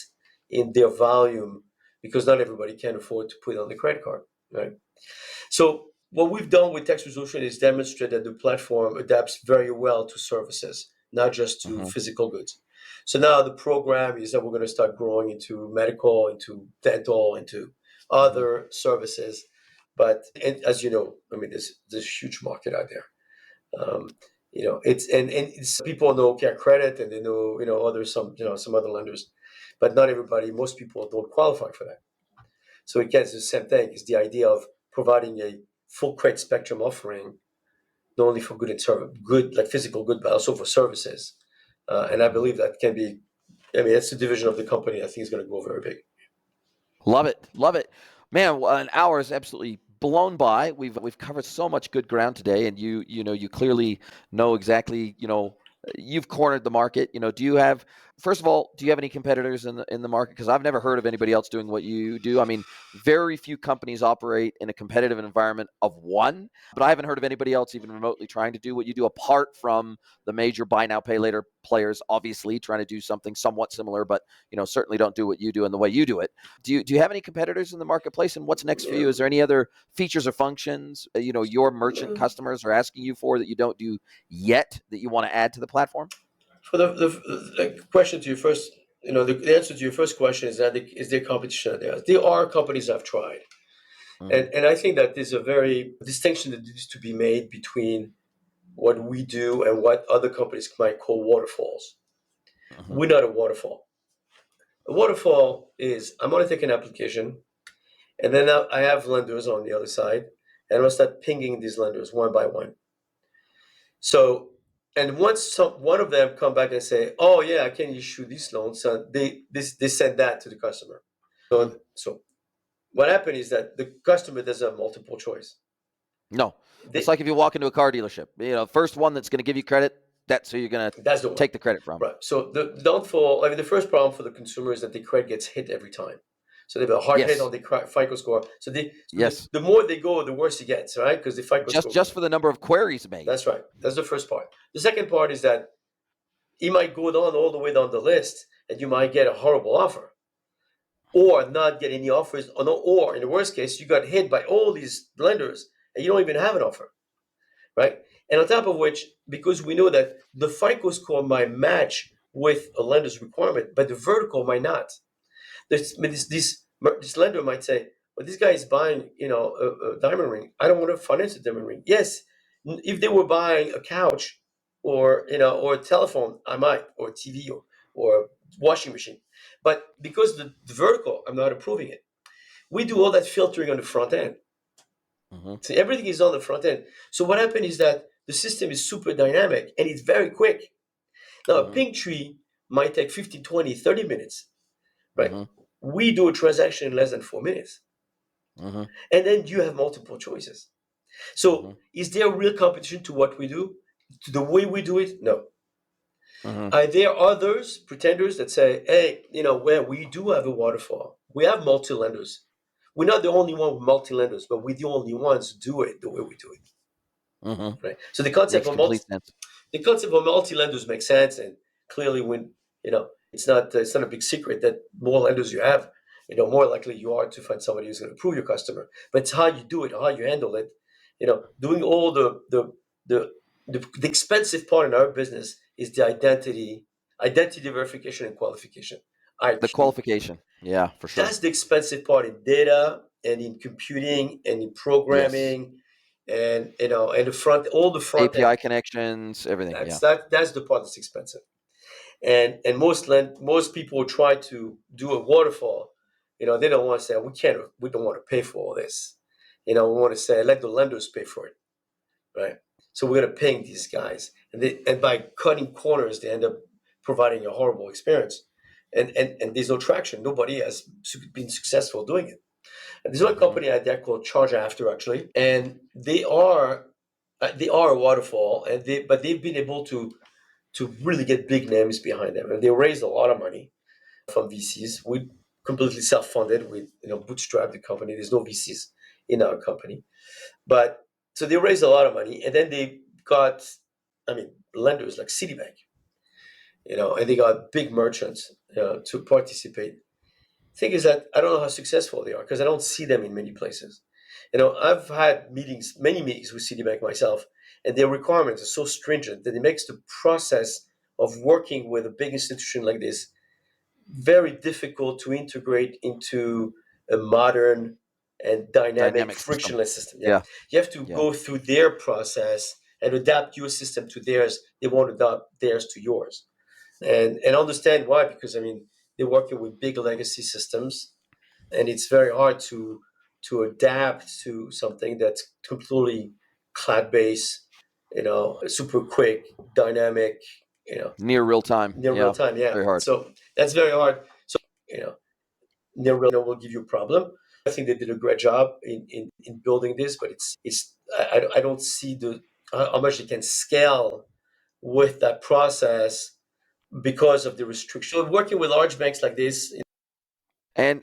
in their volume because not everybody can afford to put it on the credit card, right? So what we've done with tax resolution is demonstrate that the platform adapts very well to services, not just to Mhm. physical goods. So now the program is that we're going to start growing into medical, into dental, into Mhm. other services. But and as you know, I mean, there's a huge market out there. It's people know Care Credit and they know other some other lenders, but not everybody. Most people don't qualify for that. So it gets the same thing. It's the idea of providing a full credit spectrum offering, not only for good and good like physical good, but also for services. And I Mhm. believe that can be. I mean, that's the division of the company I think is going to grow very big. Love it. Love it. Man, an hour is absolutely blown by. We've covered so much good ground today, and you clearly know exactly, you've cornered the market. Do you have first of all, do you have any competitors in the market? Because I've never heard of anybody else doing what you do. I mean, very few companies operate in a competitive environment of one, but I haven't heard of anybody else even remotely trying to do what you do apart from the major buy now, pay later players, obviously trying to do something somewhat similar, but certainly don't do what you do and the way you do it. Do you have any competitors in the marketplace, and what's next for you? Is there any other features or functions your merchant Yeah. customers are asking you for that you don't do yet that you want to add to the platform? For the question to your first, the answer to your first question is that is there competition out there? There are companies I've tried, Mm-hmm. and I think that there's a very distinction that needs to be made between what we do and what other companies might call waterfalls. Mm-hmm. We're not a waterfall. A waterfall is I'm going to take an application, and then I have lenders on the other side, and I'm going to start pinging these lenders one by one. So, and once one of them come back and say, "Oh yeah, I can issue this loan," so they send that to the customer. So what happened is that the customer doesn't have multiple choice. No, it's They, like if you walk into a car dealership. First one that's going to give you credit, that's who you're going to that's the one, take the credit from. right? So the downfall. I mean, the first problem for the consumer is that the credit gets hit every time. So they have a hard hit on Yes, the FICO score. So yes. the more they go, the worse it gets, right? Because the FICO Just score. just for the number of queries made. That's right. That's the first part. The second part is that he might go down all the way down the list, and you might get a horrible offer, or not get any offers, or in the worst case, you got hit by all these lenders, and you don't even have an offer, right? And on top of which, because we know that the FICO score might match with a lender's requirement, but the vertical might not. This lender might say, "Well, this guy is buying, a diamond ring. I don't want to finance a diamond ring." Yes, if they were buying a couch, or a telephone, I might, or a TV, or washing machine. But because the vertical, I'm not approving it. We do all that filtering on the front end. Mm-hmm. So everything is on the front end. So what happened is that the system is super dynamic and it's very quick. Now a Mm-hmm. pink tree might take 15, 20, 30 minutes, right? Mm-hmm. We do a transaction in less than 4 minutes. Mm-hmm. And then you have multiple choices. So Mm-hmm. is there real competition to what we do, to the way we do it? No. Mm-hmm. Are there others, pretenders, that say, hey, where we do have a waterfall, we have multi lenders. We're not the only one with multi lenders, but we're the only ones who do it the way we do it. Mm-hmm. Right? So Makes complete sense. the concept of multi lenders makes sense, and clearly, when it's not a big secret that more lenders you have, more likely you are to find somebody who's going to approve your customer. But it's how you do it, how you handle it. Doing all the expensive part in our business is the identity verification and qualification, The ID. qualification. Yeah, for sure. That's the expensive part in data and in computing and in Yes. programming, and and all the front end. API connections, everything. That's Yeah. that's the part that's expensive. And most people try to do a waterfall. They don't want to say we don't want to pay for all this. We want to say let the lenders pay for it, right? So we're going to pay these guys, and by cutting corners, they end up providing a horrible experience, and there's no traction. Nobody has been successful doing it. And there's one Mm-hmm. company out there called Charge After, actually, and they are a waterfall, but they've been able to really get big names behind them, and they raised a lot of money from VCs. We completely self-funded. We bootstrapped the company. There's no VCs in our company, but so they raised a lot of money, and then they got, lenders like Citibank, and they got big merchants to participate. Thing is that I don't know how successful they are because I don't see them in many places. I've had many meetings with Citibank myself, and their requirements are so stringent that it makes the process of working with a big institution like this very difficult to integrate into a modern and dynamic, Dynamic system. frictionless system. Yeah, Yeah. you have to Yeah. go through their process and adapt your system to theirs. They won't adapt theirs to yours, and understand why, because they're working with big legacy systems, and it's very hard to adapt to something that's completely cloud based, super quick, dynamic, Near real time. near real Yeah. time. Yeah, Very hard. so that's very hard. So you know near real time will give you a problem. I think they did a great job in building this, but I don't see how much they can scale with that process because of the restriction. So working with large banks like this. And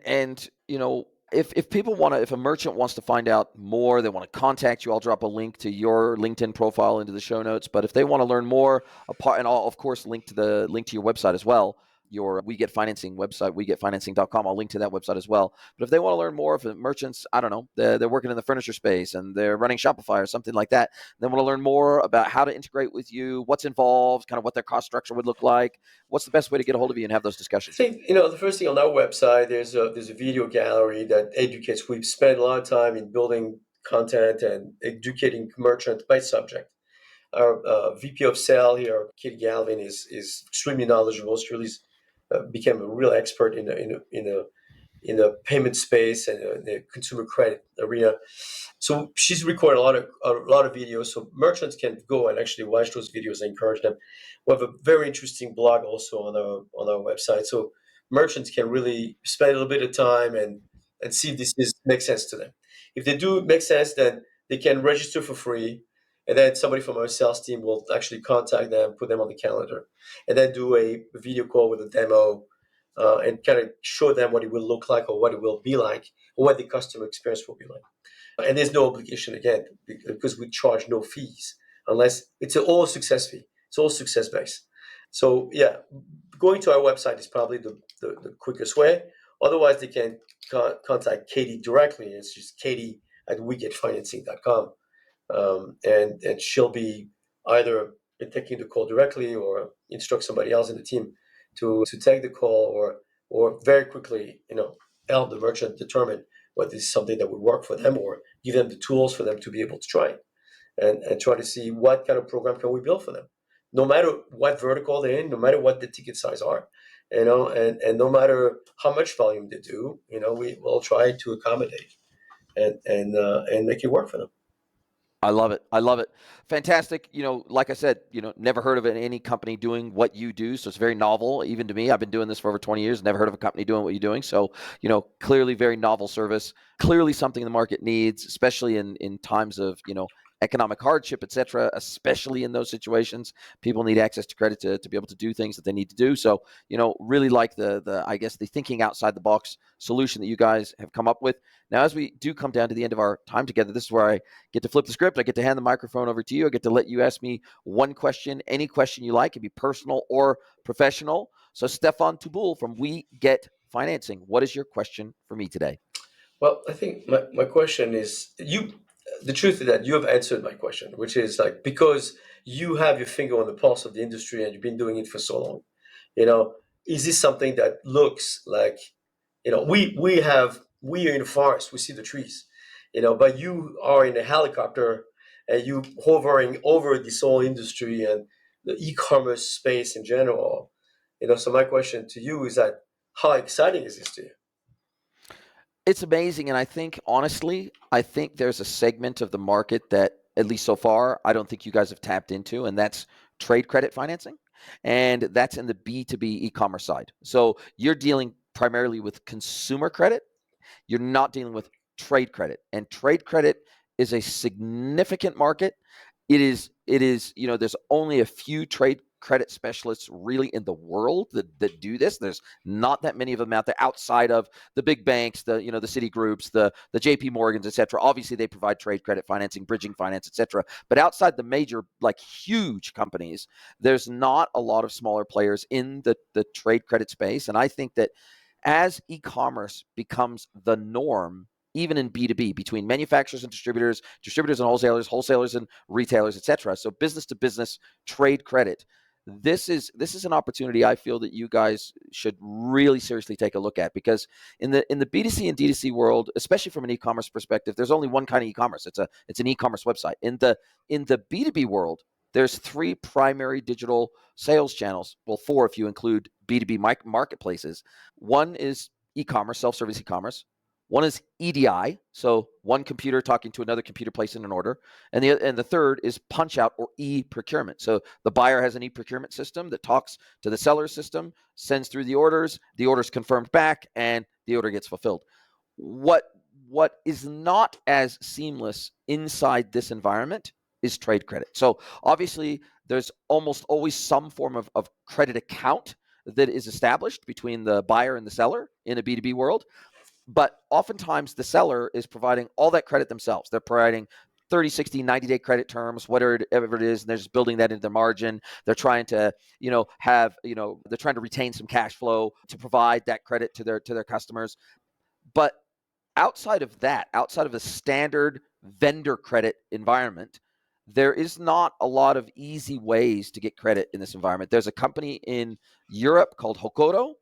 if people want to, if a merchant wants to find out more, they want to contact you, I'll drop a link to your LinkedIn profile into the show notes. But if they want to learn more, and I'll of course link to your website as well, your WeGetFinancing website, WeGetFinancing.com. I'll link to that website as well. But if they want to learn more, if merchants, I don't know, they're working in the furniture space and they're running Shopify or something like that, they want to learn more about how to integrate with you, what's involved, kind of what their cost structure would look like. What's the best way to get a hold of you and have those I discussions? think the first thing on our website, there's a video gallery that educates. We've spent a lot of time in building content and educating merchants by subject. Our VP of Sale here, Kitty Galvin, is extremely knowledgeable. She really became a real expert in the payment space and the consumer credit arena. So she's recorded a lot of videos, so merchants can go and actually watch those videos. I encourage them. We have a very interesting blog also on our website, so merchants can really spend a little bit of time and see if this makes sense to them. If they do make sense, then they can register for free, and then somebody from our sales team will actually contact them, put them on the calendar, and then do a video call with a demo, and kind of show them what it will look like or what it will be like or what the customer experience will be like. And there's no obligation again because we charge no fees unless it's all success fee. It's all success based. So yeah, going to our website is probably the quickest way. Otherwise, they can contact Katie directly. It's just Katie at WeGetFinancing.com, and she'll be either taking the call directly or instruct somebody else in the team to take the call, or very quickly help the merchant determine whether this is something that would work for them, or give them the tools for them to be able to try it, and try to see what kind of program can we build for them, no matter what vertical they're in, no matter what the ticket size are, and no matter how much volume they do, we will try to accommodate and make it work for them. I love it. I love it. Fantastic. Like I said, never heard of any company doing what you do. So it's very novel, even to me. I've been doing this for over 20 years, never heard of a company doing what you're doing. So, clearly very novel service, clearly something the market needs, especially in times of, economic hardship, et cetera, especially in those situations. People need access to credit to be able to do things that they need to do. So, really like I guess the thinking outside the box solution that you guys have come up with. Now, as we do come down to the end of our time together, this is where I get to flip the script. I get to hand the microphone over to you. I get to let you ask me one question, any question you like. It can be personal or professional. So Stephane TOUBOUL from WeGetFinancing, what is your question for me today? Well, I think my question is the truth is that you have answered my question, which is like, because you have your finger on the pulse of the industry and you've been doing it for so long, you know, is this something that looks like, we are in the forest, we see the trees, but you are in a helicopter and you hovering over this whole industry and the e-commerce space in general. So my question to you is that, how exciting is this to you? It's amazing. And I think, honestly, there's a segment of the market that, at least so far, I don't think you guys have tapped into, and that's trade credit financing. And that's in the B2B e-commerce side. So you're dealing primarily with consumer credit. You're not dealing with trade credit. And trade credit is a significant market. It is, there's only a few trade credit specialists really in the world that do this. There's not that many of them out there outside of the big banks, the Citi groups, the JP Morgans, et cetera. Obviously, they provide trade credit financing, bridging finance, et cetera. But outside the major, like huge companies, there's not a lot of smaller players in the trade credit space. And I think that as e-commerce becomes the norm, even in B2B, between manufacturers and distributors, distributors and wholesalers, wholesalers and retailers, et cetera. So business to business trade credit. This is an opportunity I feel that you guys should really seriously take a look at, because in the B2C and D2C world, especially from an e-commerce perspective, there's only one kind of e-commerce. It's an e-commerce website. In the B2B world, there's three primary digital sales channels. Well, four if you include B2B marketplaces. One is e-commerce, self-service e-commerce. One is EDI, so one computer talking to another computer placing an order, and the third is punch out or e-procurement. So the buyer has an e-procurement system that talks to the seller system, sends through the orders confirmed back, and the order gets fulfilled. What is not as seamless inside this environment is trade credit. So obviously, there's almost always some form of credit account that is established between the buyer and the seller in a B2B world. But oftentimes the seller is providing all that credit themselves. They're providing 30, 60, 90-day credit terms, whatever it is, and they're just building that into their margin. They're trying to, they're trying to retain some cash flow to provide that credit to their customers. But outside of that, outside of a standard vendor credit environment, there is not a lot of easy ways to get credit in this environment. There's a company in Europe called Hokoro.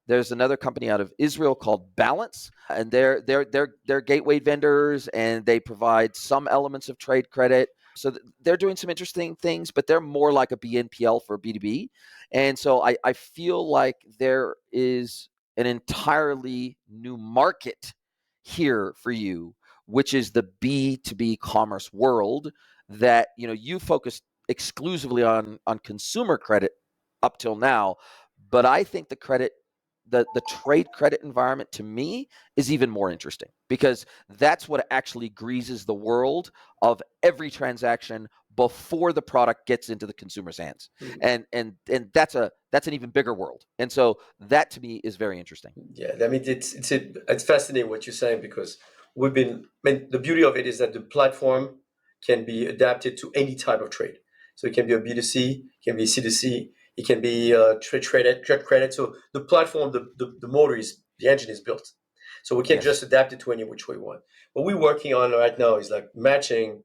There's another company out of Israel called Balance, and they're gateway vendors, and they provide some elements of trade credit. So they're doing some interesting things, but they're more like a BNPL for B2B. And so I feel like there is an entirely new market here for you, which is the B2B commerce world that you focused exclusively on consumer credit up till now. But I think the trade credit environment, to me, is even more interesting, because that's what actually greases the world of every transaction before the product gets into the consumer's hands. Mhm. And that's an even bigger world. And so that, to me, is very interesting. Yeah, I mean, it's fascinating what you're saying, because the beauty of it is that the platform can be adapted to any type of trade. So it can be a B2C, it can be C2C, it can be trade credit. So the platform, the motor the engine is built. So we can Yes. just adapt it to any which way we want. What we're working on right now is like matching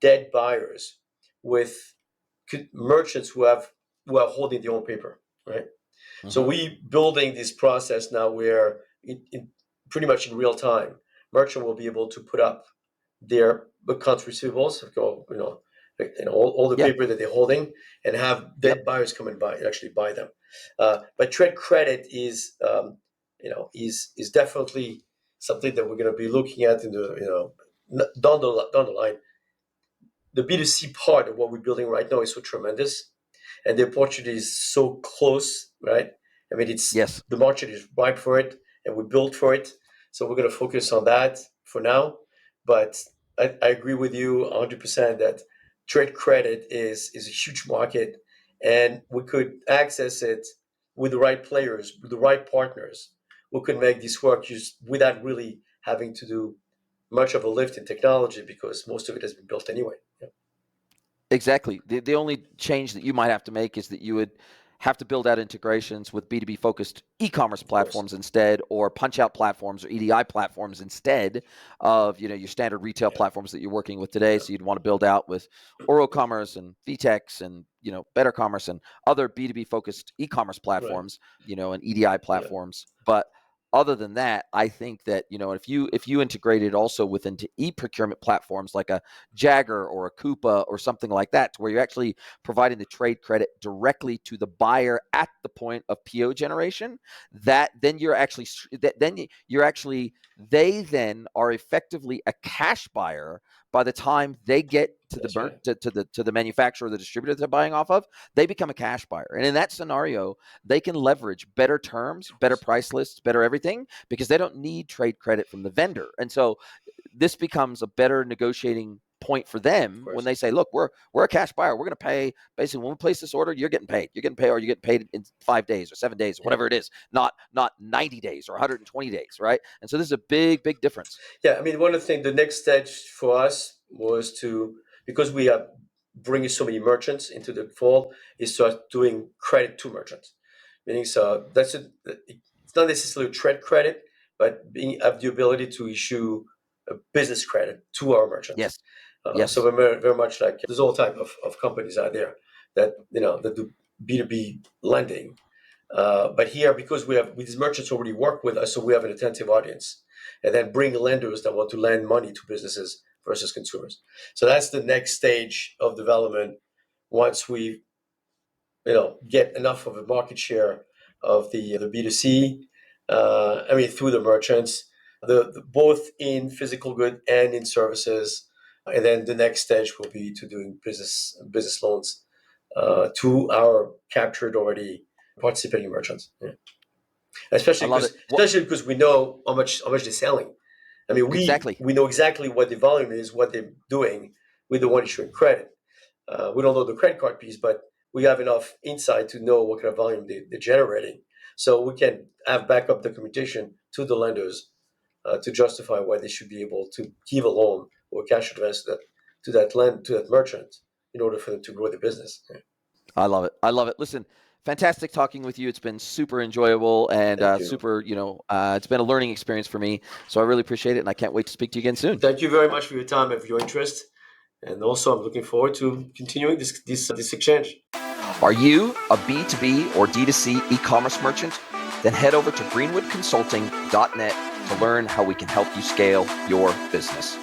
dead buyers with merchants who are holding their own paper, right? So Hmm. we building this process now where in pretty much in real time, merchant will be able to put up their accounts receivables, all the Yeah. paper that they're holding, and have Yep. dead buyers come and actually buy them. But trade credit is definitely something that we're going to be looking at in the down the line. the B2C part of what we're building right now is so tremendous, and the opportunity is so close, right? I mean, Yes, the market is ripe for it, and we built for it. So we're going to focus on that for now. But I agree with you 100% that trade credit is a huge market, and we could access it with the right players, with the right partners. We could make this work just without really having to do much of a lift in technology because most of it has been built anyway. Yeah. exactly. The only change that you might have to make is that you would have to build out integrations with B2B focused e-commerce Of course. platforms instead, or punch out platforms or EDI platforms instead of, your standard retail Yeah. platforms that you're working with today. Yeah. So you'd want to build out with Orocommerce and VTEX and, Better Commerce and other B2B focused e-commerce Right. platforms, and EDI Yeah. platforms. But other than that, I think that, if you integrated also with into e-procurement platforms like a Jagger or a Coupa or something like that, to where you're actually providing the trade credit directly to the buyer at the point of PO generation, then they then are effectively a cash buyer by the time they get to That's right. to the manufacturer or the distributor they're buying off of. They become a cash buyer, and in that scenario, they can leverage better terms, better price lists, better everything, because they don't need trade credit from the vendor. And so this becomes a better negotiating point for Of them when course. they say, look, we're a cash buyer. We're going to pay, basically, when we place this order, you're getting paid. You're getting paid, or you're getting paid in 5 days or 7 days, or Yeah. whatever it is, not 90 days or 120 days, right? And so this is a big, big difference. Yeah. I mean, one of the things, the next stage for us was to, because we are bringing so many merchants into the fold, is start doing credit to merchants. Meaning, so it's not necessarily trade credit, but have the ability to issue a business credit to our merchants. Yes. So Yes. we're very much like, there's all type of companies out there that that do B2B lending. But here, because these merchants already work with us, so we have an attentive audience, and then bring lenders that want to lend money to businesses versus consumers. So that's the next stage of development. Once we get enough of a market share of the B2C, I mean through the merchants, the both in physical good and in services, and then the next stage will be to doing business loans to our captured already participating merchants. Yeah. I Especially love it. because What especially because we know how much they're selling. I mean, exactly. we know exactly what the volume is, what they're doing with the one issuing credit. We don't know the credit card piece, but we have enough insight to know what kind of volume they're generating. So we can have backup documentation to the lenders to justify why they should be able to give a loan or cash advance to that merchant in order for them to grow their business. Yeah. I love it. I love it. Listen, fantastic talking with you. It's been super enjoyable and Thank you. super, it's been a learning experience for me. So I really appreciate it, and I can't wait to speak to you again soon. Thank you very much for your time and for your interest. And also, I'm looking forward to continuing this exchange. Are you a B2B or D2C e-commerce merchant? Then head over to greenwoodconsulting.net to learn how we can help you scale your business.